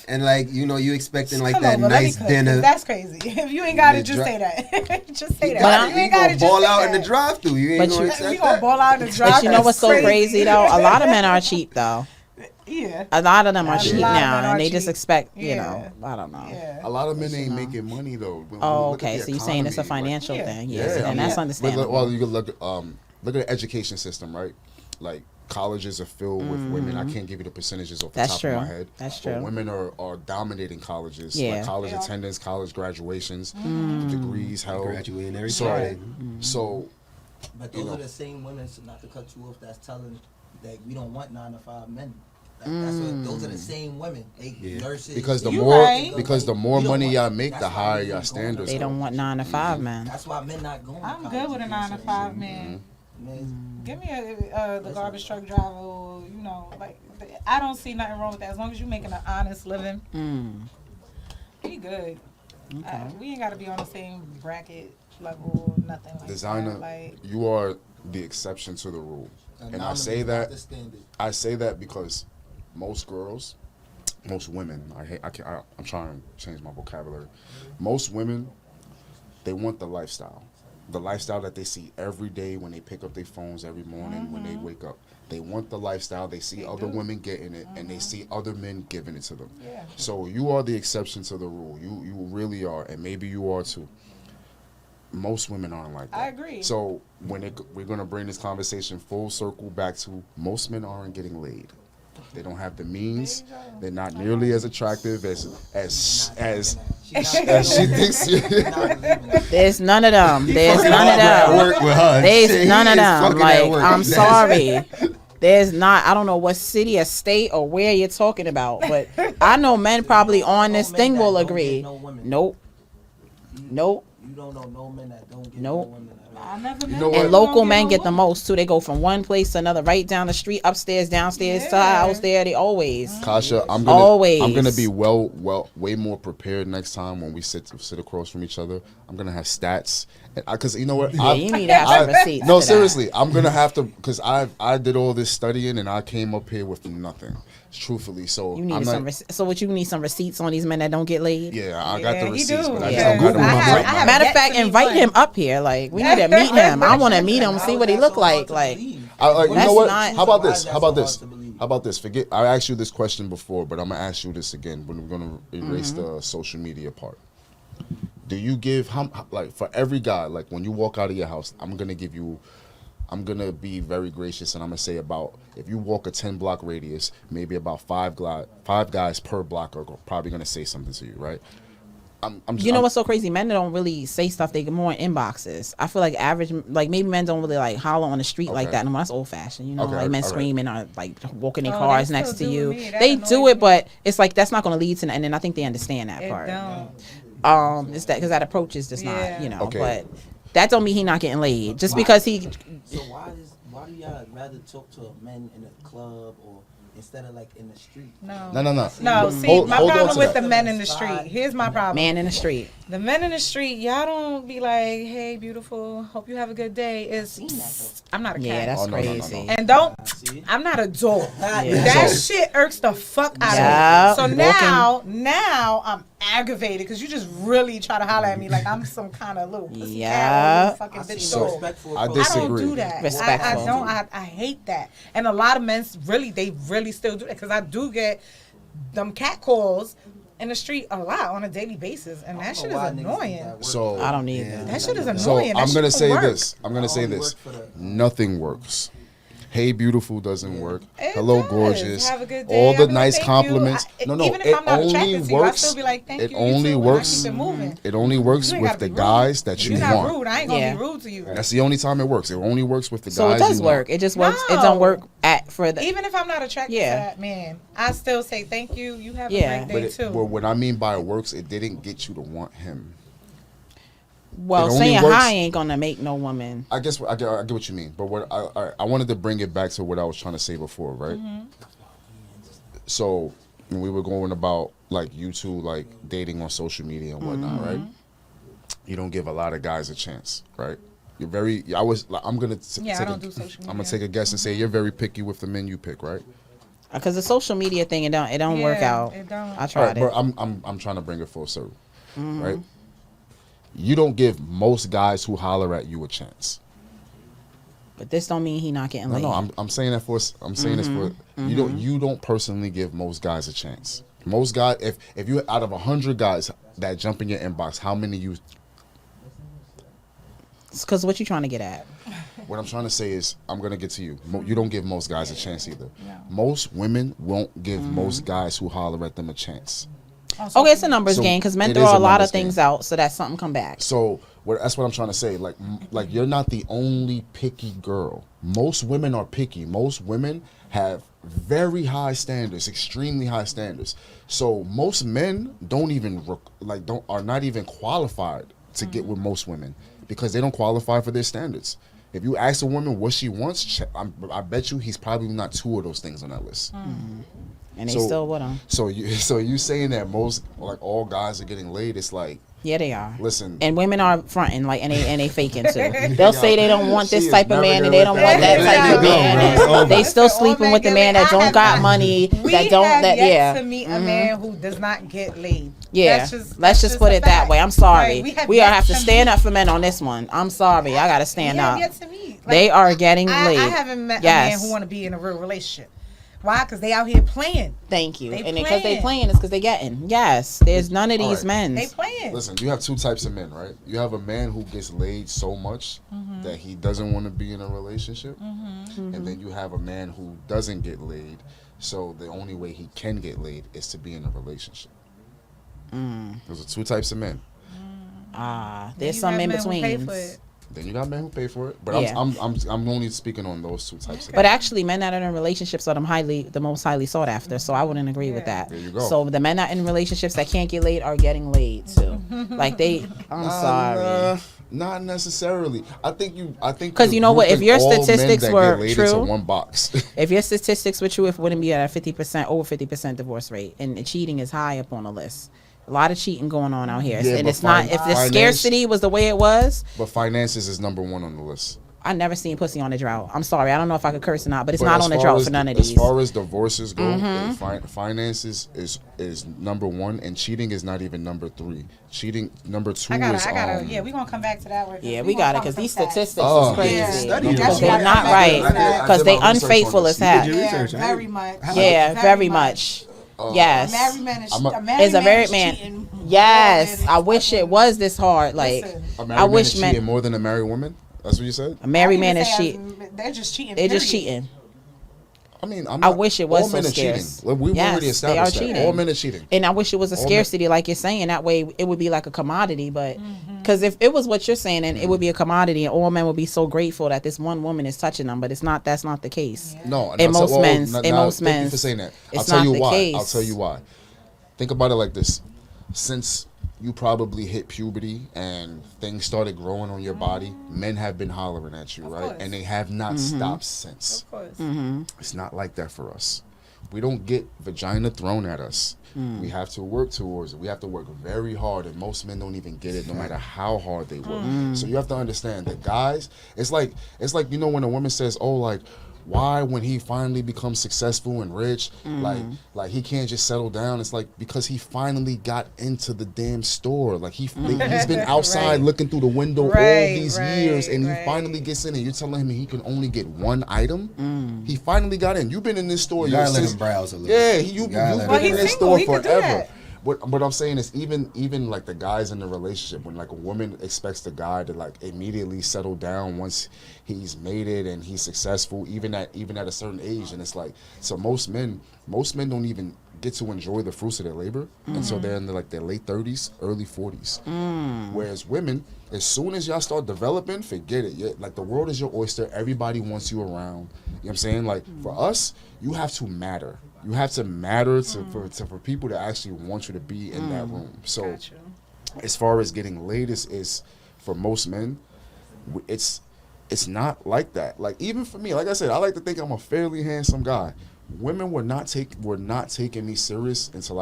and like you know you expecting like Come that on, but let me nice cook, 'cause dinner. that's crazy. If you ain't got it, just The say that. Just say You that. got You it. ain't You got gonna it. ball Just out say in the that. drive-through. You ain't But gonna you- accept You gonna that. ball out in the drive? But you know what's so crazy though? A lot of men are cheap though. Yeah. A lot of them are A cheap lot of now, men are and they just cheap. expect, you Yeah. know, I don't know. Yeah. A lot of men ain't making money though. When we Oh, look at okay. the So you're saying it's a economy, like, financial Yeah. thing? Yeah, Yes, I and mean, that's but understandable. well, you can look at the education system, right? Like colleges are filled with women. I can't give you the percentages off the That's top true. of my head. That's But true. women are dominating colleges, Yeah. like college They are. attendance, college graduations, degrees held. Graduating every So, Friday. so But You those know. are the same women, so not to cut you off, that's telling that we don't want 9 to 5 men. Like, that's what, those are the same women. They nurses. because the You more right. the more We don't money want- y'all make, that's the why higher we y'all ain't standards. They don't want 9 to 5, man. That's why men not going. to I'm college good with a and 9 to doing 5 certain man. shit. Man, Give me the garbage truck driver, or, you know, like, I don't see nothing wrong with that. As long as you're making an honest living, we good. We ain't got to be on the same bracket level, nothing like Designer, that. Like, you are the exception to the rule, and I anonymous say is not that the standard. I say that because most girls, most women, I'm trying to change my vocabulary. Most women, they want the lifestyle that they see every day when they pick up their phones every morning, when they wake up. They want the lifestyle. They see other women getting it, and they see other men giving it to them. Yeah. So you are the exception to the rule. You really are, and maybe you are too. Most women aren't like that. I agree. So we're gonna bring this conversation full circle back to most men aren't getting laid. They don't have the means. They're not nearly as attractive as she thinks. There's none of them. There's none of At them. work with her. Shit, There's he none of is them. fucking at Like, work. I'm sorry. There's not. I don't know what city or state or where you're talking about, but I know men probably on this thing will agree. Nope. You don't know no men that don't get Nope. no women at all. I never know met what? And local men get the most too. They go from one place to another, right down the street, upstairs, downstairs, to the house. There, they always. Kasha, I'm gonna be way more prepared next time when we sit across from each other. I'm gonna have stats, because you know what? Yeah, you need to have some receipts. No, for that. seriously, I'm gonna have to, because I did all this studying and I came up here with nothing, truthfully. So You need I'm some. not, So what you need some receipts on these men that don't get laid. yeah, I got the he receipts, do. but I Yeah. just don't got them I on have- right I now. have- Matter of yet fact, to meet invite one. him up here. Like we need to meet him. I want to meet him, see what he look like. Like You That's know what? not- How about Why this? is that How about so this? hard to believe? How about this? Forget. I asked you this question before, but I'm gonna ask you this again when we're gonna erase the social media part. Do you give like for every guy, like when you walk out of your house, I'm gonna be very gracious and I'm gonna say about, if you walk a 10-block radius, maybe about five guys per block are probably gonna say something to you, right? you know what's so crazy? Men don't really say stuff. They get more in inboxes. I feel like average, like maybe men don't really like holler on the street like Okay. that. No, that's old fashioned. You know, Okay, like men all right. screaming or like walking in Oh, cars they next still to do you. with me. That They annoys do it, me. but it's like that's not going to lead to nothing. And I think they understand that It part. don't. It's that because that approach is just Yeah. not, you know. Okay. But that don't mean he not getting laid just because he. So why do y'all rather talk to men in a club or instead of like in the street? No. No. No, see, Hold my on problem to with that. the men in the street. Here's my problem. Man in the street. The men in the street, y'all don't be like, "Hey, beautiful, hope you have a good day." It's I'm not a cat. Yeah, that's Oh, no. crazy. And don't, See? I'm not a dog. Yeah. That So- shit irks the fuck out Yeah. of me. So now I'm aggravated because you just really try to holler at me like I'm some kind of little pussy Yeah. cat or little fucking I see bitch So, dog. respectful I approach. I don't disagree. do that. Respectful. I don't. I hate that. And a lot of men they really still do that because I do get them cat calls in the street a lot on a daily basis, and that shit is annoying. So I don't need Yeah. that. That shit is annoying. So That I'm shit gonna don't say work. this. I'm gonna say only this. work for the- Nothing works. Hey, beautiful doesn't work. It Hello, does. gorgeous. Have a good day. All I'll the be like, nice "Thank you." compliments. No, Even if it I'm not only attracted to you, I works. still be like, "Thank It you." only you too, works. And I keep it moving. It only works You ain't with gotta the be rude. guys that you You're not want. rude. I ain't gonna Yeah. be rude to you. That's the only time it works. It only works with the So guys it does you work. want. It just works. It No. don't work for the. Even if I'm not attracted Yeah. to that man, I still say thank you. You have Yeah. a But great day too. what I mean by it works, it didn't get you to want him. Well, it only saying works- hi ain't gonna make no woman. I guess I get what you mean, but I wanted to bring it back to what I was trying to say before, right? So when we were going about like you two like dating on social media and whatnot, right? You don't give a lot of guys a chance, right? You're very. I'm gonna. Yeah, I don't do social I'm gonna media. take a guess and say you're very picky with the men you pick, right? Because the social media thing, it don't work Yeah, out. it don't. I All right, tried but it. I'm trying to bring it full circle, right? You don't give most guys who holler at you a chance. But this don't mean he not getting laid. No, I'm saying that for. I'm saying this for. You don't personally give most guys a chance. Most guys, if you out of 100 guys that jump in your inbox, how many you? Because what you trying to get at? What I'm trying to say is, I'm gonna get to you. You don't give most guys a chance either. Most women won't give most guys who holler at them a chance. Okay, it's a numbers So game because men it throw is a a lot of numbers things game. out so that something come back. So that's what I'm trying to say. Like you're not the only picky girl. Most women are picky. Most women have very high standards, extremely high standards. So most men are not even qualified to get with most women because they don't qualify for their standards. If you ask a woman what she wants, I bet you he's probably not 2 of those things on that list. And they So- still with them. So you saying that most all guys are getting laid? It's like, Yeah, they are. listen. And women are fronting and they faking too. They'll say they don't want She this is type of never man gonna and they let don't that want that go. type of Go, man. bro. And they still Listen, all sleeping with the men man that get laid. don't got money, We that don't have that yet yeah. to meet a man who does not get laid. Yeah, That's let's just put a it that fact. way. I'm sorry. Like, we yet have to stand meet- up for men on this one. I'm sorry. I got to stand we have up. yet to meet. Like, They are getting laid. I haven't met a Yes. man who want to be in a real relationship. Why? Because they out here playing. Thank you. They And because they playing. playing, it's because they getting. Yes, there's none of All these right. men. They playing. Listen, you have 2 types of men, right? You have a man who gets laid so much that he doesn't want to be in a relationship. And then you have a man who doesn't get laid, so the only way he can get laid is to be in a relationship. Those are 2 types of men. There's You some have in men who pay between. for it. Then you got men who pay for it, but Yeah. I'm only speaking on those two types of But guys. actually, men that are in relationships are the most highly sought after. So I wouldn't agree with that. There you go. So the men that in relationships that can't get laid are getting laid too. Like I'm sorry. Not necessarily. I think 'Cause you know what, if your statistics were true- one box. If your statistics were true, it wouldn't be at a 50%, over 50% divorce rate, and cheating is high up on the list. A lot of cheating going on out here, Yeah, and but it's not. If the finance- scarcity was the way it was, But finances is number one on the list. I never seen pussy on a drought. I'm sorry, I don't know if I could curse or not, but it's But not as on a far drought as for none of As these. far as divorces go, finances is number one, and cheating is not even number 3. Cheating number 2 I is gotta. Yeah, we gonna come back to that one. Yeah, we got it because these statistics Oh. is crazy. Yeah. Study Because it. they're not right. Because they unfaithful as heck. Your Yeah, research, right? very much. Yeah, very much. Yes. A married man is I'm a- a married Is a married man. man. Yes, I wish it was this hard. Like Listen. A married I man wish is men. cheating more than a married woman. That's what you said. A married I man can is say cheating. They're just cheating. They're just period. cheating. I mean, I wish it was all so men are scarce. cheating. We've Yes, already they are established that. cheating. All men are cheating. And I wish it was a All scarcity, like you're saying. That way, it would be like a commodity. But because if it was what you're saying, and it would be a commodity, and all men would be so grateful that this one woman is touching them. But it's not. That's not the case. No, In most men's- in most Thank you men's, for saying that. I'll it's tell not you the why. case. I'll tell you why. Think about it like this: since you probably hit puberty and things started growing on your body, men have been hollering at you, right? course. And they have not stopped since. Of course. It's not like that for us. We don't get vagina thrown at us. We have to work towards it. We have to work very hard, and most men don't even get it, no matter how hard they work. So you have to understand that guys. It's like you know when a woman says, "Oh, like why when he finally becomes successful and rich, like he can't just settle down?" It's like because he finally got into the damn store. Like he's been outside Right. looking through the window all Right, these right, years, and right. he finally gets in, and you're telling him he can only get one item. He finally got in. You've been in this store. You gotta let since- him browse a little. Yeah, You you've gotta let been him Well, in he's this single. store He could do forever. that. What I'm saying is even like the guys in the relationship, when like a woman expects the guy to like immediately settle down once he's made it and he's successful, even at a certain age, and it's like so most men don't even get to enjoy the fruits of their labor until they're in their late 30s, early 40s. Whereas women, as soon as y'all start developing, forget it. Like the world is your oyster. Everybody wants you around. You know what I'm saying? Like for us, you have to matter. You have to matter for people to actually want you to be in that room. So Got you. as far as getting laid is for most men, it's not like that. Like even for me, like I said, I like to think I'm a fairly handsome guy. Women were not taking me serious until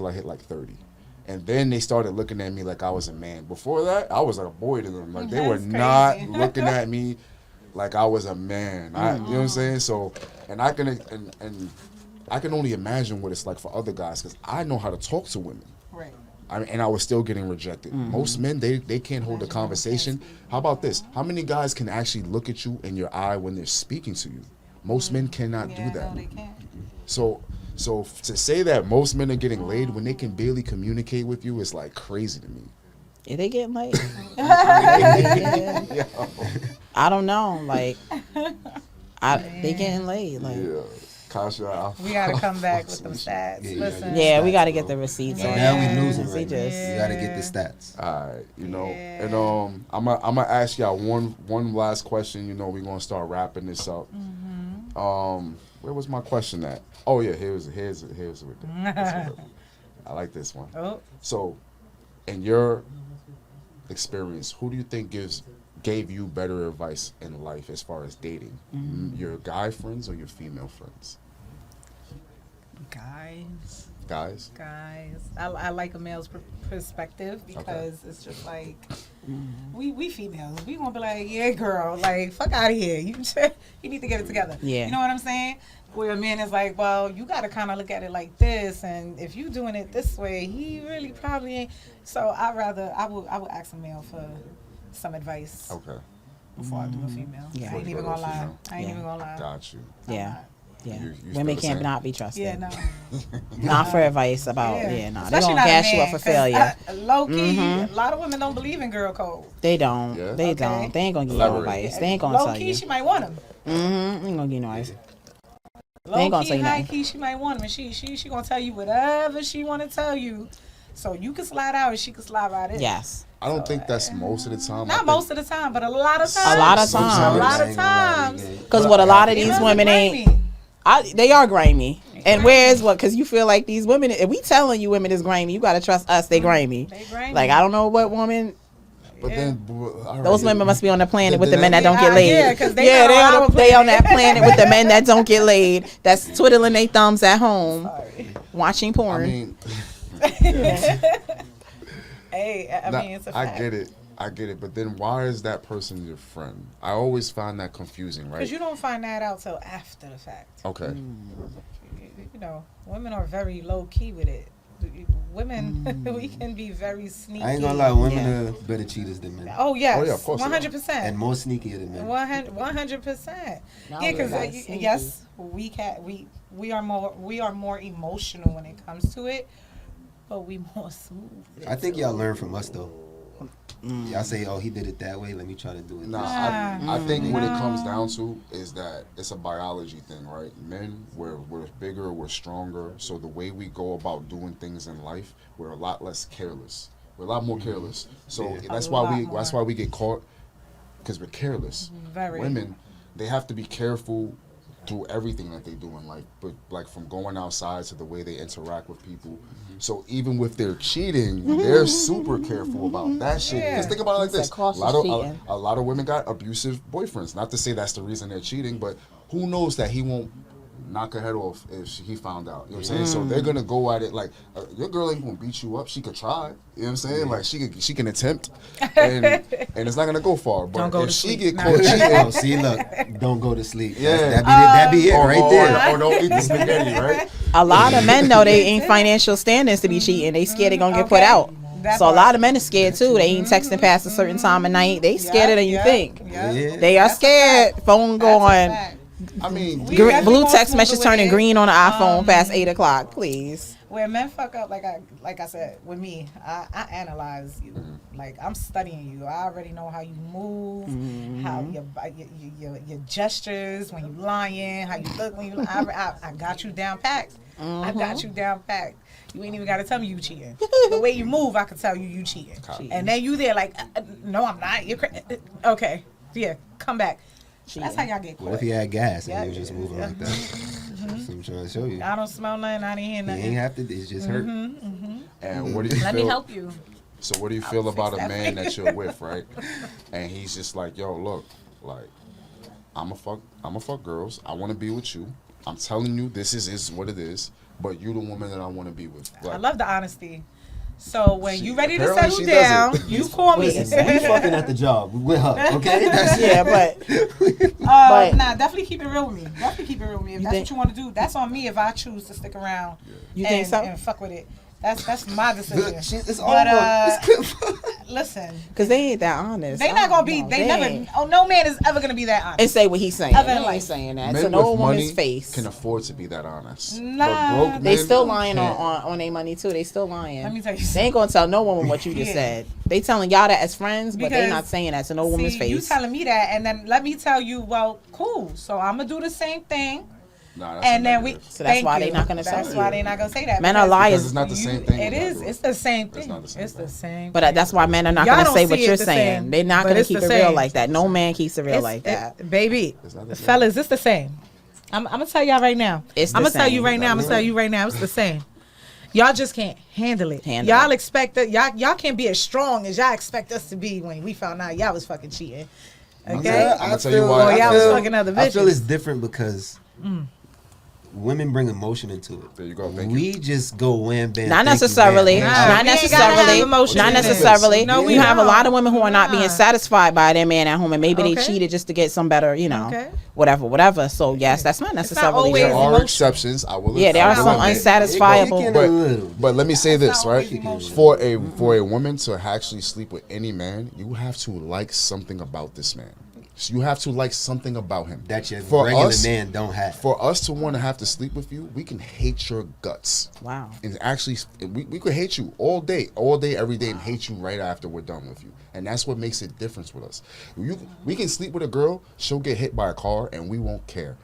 I hit like 30. And then they started looking at me like I was a man. Before that, I was like a boy to them. Like they were That's not crazy. looking at me like I was a man. You know what I'm saying? So, and I can only imagine what it's like for other guys because I know how to talk to women. Right. And I was still getting rejected. Most men, they can't hold a conversation. How about this? How many guys can actually look at you in your eye when they're speaking to you? Most men cannot Yeah, do that. no, they can't. So to say that most men are getting laid when they can barely communicate with you is like crazy to me. Yeah, they getting laid. I don't know. Like, they getting laid. Like, Yeah. Kasha, We gotta come back with some stats. Yeah, Listen. yeah, we got to get the receipts. So on now that. we losing We right now. just- You gotta get the stats. all right, and I'm gonna ask y'all one last question. We're gonna start wrapping this up. Where was my question at? Oh yeah, here's it there. I like this one. Oh, So, in your experience, who do you think gave you better advice in life as far as dating? Your guy friends or your female friends? guys. Guys. I like a male's perspective because it's just like we females. We won't be like, yeah, girl, like fuck out of here. You need to get it together. Yeah. You know what I'm saying? Where a man is like, well, you got to kind of look at it like this, and if you doing it this way, he really probably ain't. So I would ask a male for some advice Okay. before I do a female. Yeah. I ain't even gonna lie. Female. I ain't Yeah. even gonna lie. Got you. Yeah. Yeah. You Women feel the can't same? not be trusted. Yeah, no. Not for advice about, nah. They Especially going to not a gas you man, up for 'cause, failure. Low key, a lot of women don't believe in girl code. They don't. Yeah. They Okay. don't. They ain't going to give you no Elaborate. advice. They ain't going to Low tell key, you. she might want him. Ain't going to give you no advice. Low ain't gonna key, tell you high nothing. key, she might want him, and she gonna tell you whatever she want to tell you. So you can slide out and she can slide right in. Yes. I don't think that's most of the time. Not most of the time, but a lot of times. A lot of Sometimes. times. A lot of times. Because what a lot of these Females are women ain't. grimy. They are grimy. And where's what? Because you feel like these women, if we telling you women is grimy, you got to trust us. They grimy. They grimy. Like, I don't know what woman. But then all right, Those women must be on the planet with the then men that don't get laid. Yeah, 'cause they yeah, not on they our on that planet with the men that don't get laid. That's twiddling their thumbs at home, watching porn. I mean, Hey, I mean, it's a fact. I get it. But then why is that person your friend? I always find that confusing, right? Because you don't find that out till after the fact. Okay. You know, women are very low key with it. Women, we can be very sneaky. I ain't gonna lie, women are better cheaters than men. Oh yes, Oh, yeah, of course they are. 100%, And more sneakier than men. 100%. No, Yeah, because they're sneaky. yes, we are more emotional when it comes to it, but we more smooth. I think y'all learn from us though. Y'all say, "Oh, he did it that way. Let me try to do it." Nah, this way." I think what it comes down to is that it's a biology thing, right? Men, we're bigger, we're stronger, so the way we go about doing things in life, we're a lot less careless. We're a lot more careless. So that's why we get caught, because we're careless. Very. Women, they have to be careful through everything that they do in life, but like from going outside to the way they interact with people. So even with their cheating, they're super careful about that shit. Because think about it like this: a lot of women got abusive boyfriends. Not to say that's the reason they're cheating, but who knows that he won't knock her head off if he found out. You know what I'm saying? So they're gonna go at it like your girl ain't gonna beat you up. She could try. You know what I'm saying? Like she can attempt, and it's not gonna go far. But Don't go if to she sleep. get Nah. caught cheating, Oh, see, look, don't go to sleep. Yeah. That be it right there. or don't eat the spaghetti, right? A lot of men though, they ain't financial standards to be cheating. They scared they gonna get put Okay. out. That So a part. lot of men are scared too. They ain't texting past a certain time of night. They scared than you think. Yeah. Yeah. They are That's a scared. fact. Phone That's a going. fact. I mean, We Blue definitely text gonna message smooth turning it. green on the iPhone past 8 o'clock. Please. Where men fuck up, like I said, with me, I analyze you. Like I'm studying you. I already know how you move, how your gestures when you lying, how you look when you. I got you down packed. I got you down packed. You ain't even got to tell me you cheating. The way you move, I can tell you cheating. And then you there like, no, I'm not. You're okay. Yeah, come back. That's how y'all get caught. What if he had gas and Yeah. he was just moving like that? That's what I'm trying to show you. I don't smell nothing. I didn't hear He nothing. ain't have to. It's just hurt. and what do you Let feel? me help you. So what do you feel fix about a that man for that you're with, right? And he's just like, yo, look, like, I'm a fuck girls. I want to be with you. I'm telling you, this is what it is. But you the woman that I want to be with. Like, I love the honesty. So when you ready to apparently settle she down, doesn't. you call me. Listen, we fucking at the job with her, okay? That's Yeah, but Nah, definitely keep it real with me. Definitely keep it real with me. If that's think- what you want to do, that's on me if I choose to stick around You and, think so? and fuck with it. That's my decision. It's But, over. listen, because they ain't that honest. they not gonna be. No, They ain't. never. Oh, no man is ever gonna be that honest. And say what he's saying. Other They than ain't like- saying that. men It's an with old money woman's face. can afford to be that honest. Nah. But broke They men still lying can't. on their money too. They still lying. Let me tell you They something. ain't gonna tell no woman what you just Yeah. said. They telling y'all that as friends, but they Because, not saying that to no woman's See, face. you telling me that, and then let me tell you, well, cool. So I'm gonna do the same thing, Nah, that's and a then we. negative. So that's thank why they you. not gonna That's say why it. they not gonna say that. Men are because liars. Because it's not the same thing. It with is. that, It's the same It's thing. not the same It's the thing. same. But that's why men are not Y'all gonna don't say see what it you're the saying. same, They're not but gonna it's keep the it real same. like that. No man keeps it real like that. Baby, It's not the same. fellas, it's the same. I'm gonna tell y'all right now. It's I'm the gonna tell you same. right now. I'm gonna tell you right now. It's the same. Y'all just can't handle it. Y'all expect that. Y'all can't be as strong as y'all expect us to be when we found out y'all was fucking cheating. Okay. I'm gonna tell you why. Or y'all was fucking other I feel bitches. it's different because women bring emotion into it. There you go. Thank We just go wham bam. Not thank you, necessarily. bam, bam. Nah, Not we ain't gotta have necessarily. emotion Not in this. necessarily. No, we you have a don't. lot of women who are not being Nah. satisfied by their man at home, and maybe they Okay. cheated just to get some better, Okay. whatever. So yes, that's not necessarily. always There true. are emotion. exceptions. I will. Yeah, there are I will some admit. unsatisfiable. It can a little. But let me say this, not right? always emotional. For a woman to actually sleep with any man, you have to like something about this man. So you have to like something about him That your For regular us- man don't have. For us to want to have to sleep with you, we can hate your guts. Wow. And actually, we could hate you all day, every day, and hate you right after we're done with you. And that's what makes a difference with us. We can sleep with a girl, she'll get hit by a car, and we won't care.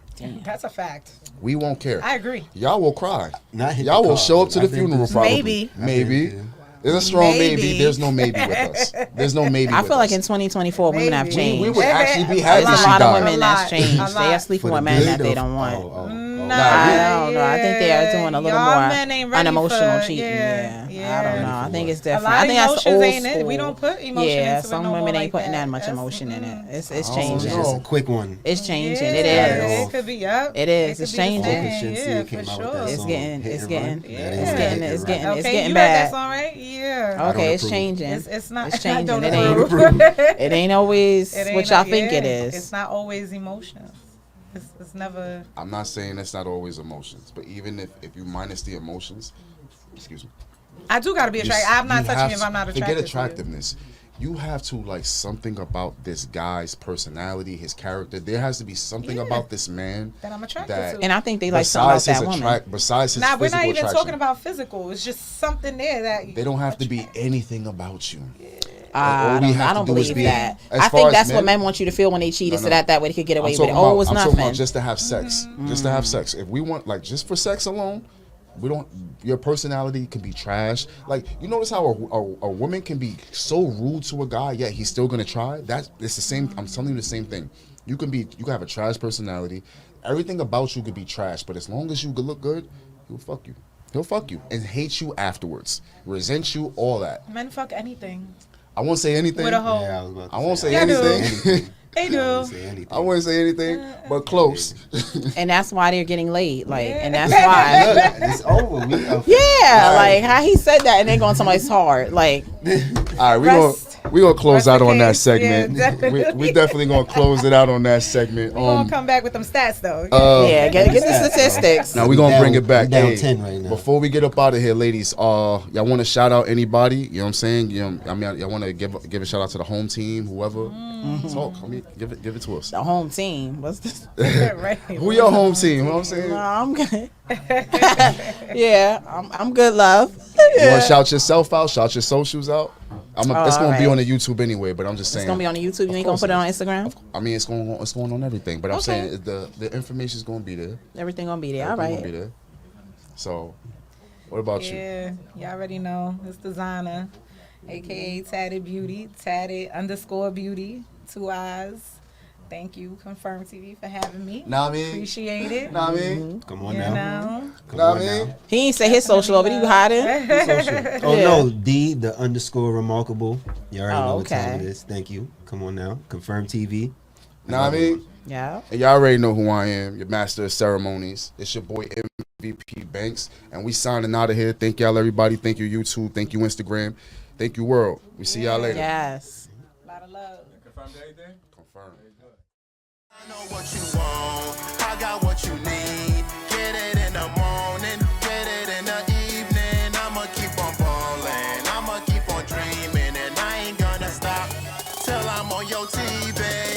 That's a fact. We won't care. I agree. Y'all will cry. Not hit Y'all the will car. show up to the I've been funeral through- probably. Maybe. Maybe. I've been There's a strong maybe. There's no maybe with us. There's no maybe. I feel like in 2024, women have changed. We would actually be There's happy. a lot of died. women that's changed. A They are lot. sleeping For with the men good that they or- don't want. No, I don't know. I think they are doing a little more men ain't ready unemotional for- cheating. yeah, I don't know. I think it's A different. lot I of think that's emotions old ain't it. school. We don't put emotion Yeah, into it some no more women ain't like putting that that. much That's- emotion in it. It's It's changing. just a quick one. It's changing. Yeah, It is. It could be up. It is. could It's be the changing. same. Shinsia Yeah, came for out with sure. that It's song, getting- Hit it's and getting- Run. That Yeah. is It's Hit getting- and it's Run. getting- Okay, getting you bad. heard that song, right? Yeah. Okay, it's approve. changing. It's not. It's I changing. don't It approve. It ain't always It ain't what y'all a- think it yeah, is. It's not always emotions. It's never. I'm not saying it's not always emotions, but even if you minus the emotions, excuse me. I do gotta be you attracted. s- I'm not you touching have you if I'm not to- attracted. Forget to you. attractiveness. You have to like something about this guy's personality, his character. There has to be something Yeah. about this man That I'm attracted that to. And I think they like something about that woman. besides his Now we're physical not even attraction, talking about physical. It's just something there that they don't have to be anything about you. I All we don't, have I don't to do is believe be- that. as I far think as that's what men- men want you to feel when they cheat, No, so no. that way they could get away I'm with talking it. Oh, about, it's I'm talking nothing. about just to have sex. Just to have sex. If we want, like, just for sex alone, we don't. Your personality can be trash. Like, you notice how a woman can be so rude to a guy, yet he's still gonna try. It's the same. I'm telling you the same thing. You can have a trash personality. Everything about you could be trash, but as long as you could look good, he'll fuck you. He'll fuck you and hate you afterwards, resent you, all that. men fuck anything I won't say anything. with a hoe. Yeah, I was about to I won't say Yeah, I do. anything. They do. I won't say anything. I wouldn't say anything, but close. And that's why they're getting laid. Like, and that's why. Look, it's over. Yeah, like how he said that, and then going somebody's hard. Like, All right, we gonna close Rest out in on that peace. segment. Yeah, definitely. we definitely gonna close it out on that segment. We're gonna come back with them stats though. yeah, get the statistics. Now we gonna down- bring it back. we down Hey, 10 right now. Before we get up out of here, ladies, y'all want to shout out anybody? You know what I'm saying? I mean, y'all want to give a shout out to the home team, whoever. Talk. I mean, give it to us. The home team. What's this? Right. Who your home team? You know what I'm saying? No, I'm good. Yeah, I'm good, love. You want to shout yourself out? Shout your socials out. It's gonna be alright. on the YouTube anyway, but I'm just saying. It's gonna be on the YouTube. You ain't gonna course put it it on is. Instagram. I mean, it's going on everything, but I'm Okay. saying the information's gonna be there. Everything gonna be there. All Everything gonna be right. there. So, what about you? Yeah, y'all already know. It's Designer, aka Tatted Beauty, Tatted_Beauty, 2 eyes. Thank you, Confirm TV, for having me. Nah, I mean, Appreciate it. nah, I mean, Come on You now. know. Come nah, I on mean. now. He ain't say his social over. You hiding? Oh Yeah. no, the_remarkable. You already know what time okay. it is. Thank you. Come on now. Confirm TV. Nah, I mean. Yeah. And y'all already know who I am, your master of ceremonies. It's your boy MVP Banks, and we signing out of here. Thank y'all, everybody. Thank you, YouTube. Thank you, Instagram. Thank you, world. We see y'all later. Yes. A lot of love. Confirm. I know what you want, I got what you need. Get it in the morning, get it in the evening. I'ma keep on ballin', I'ma keep on dreaming, and I ain't gonna stop till I'm on your TV.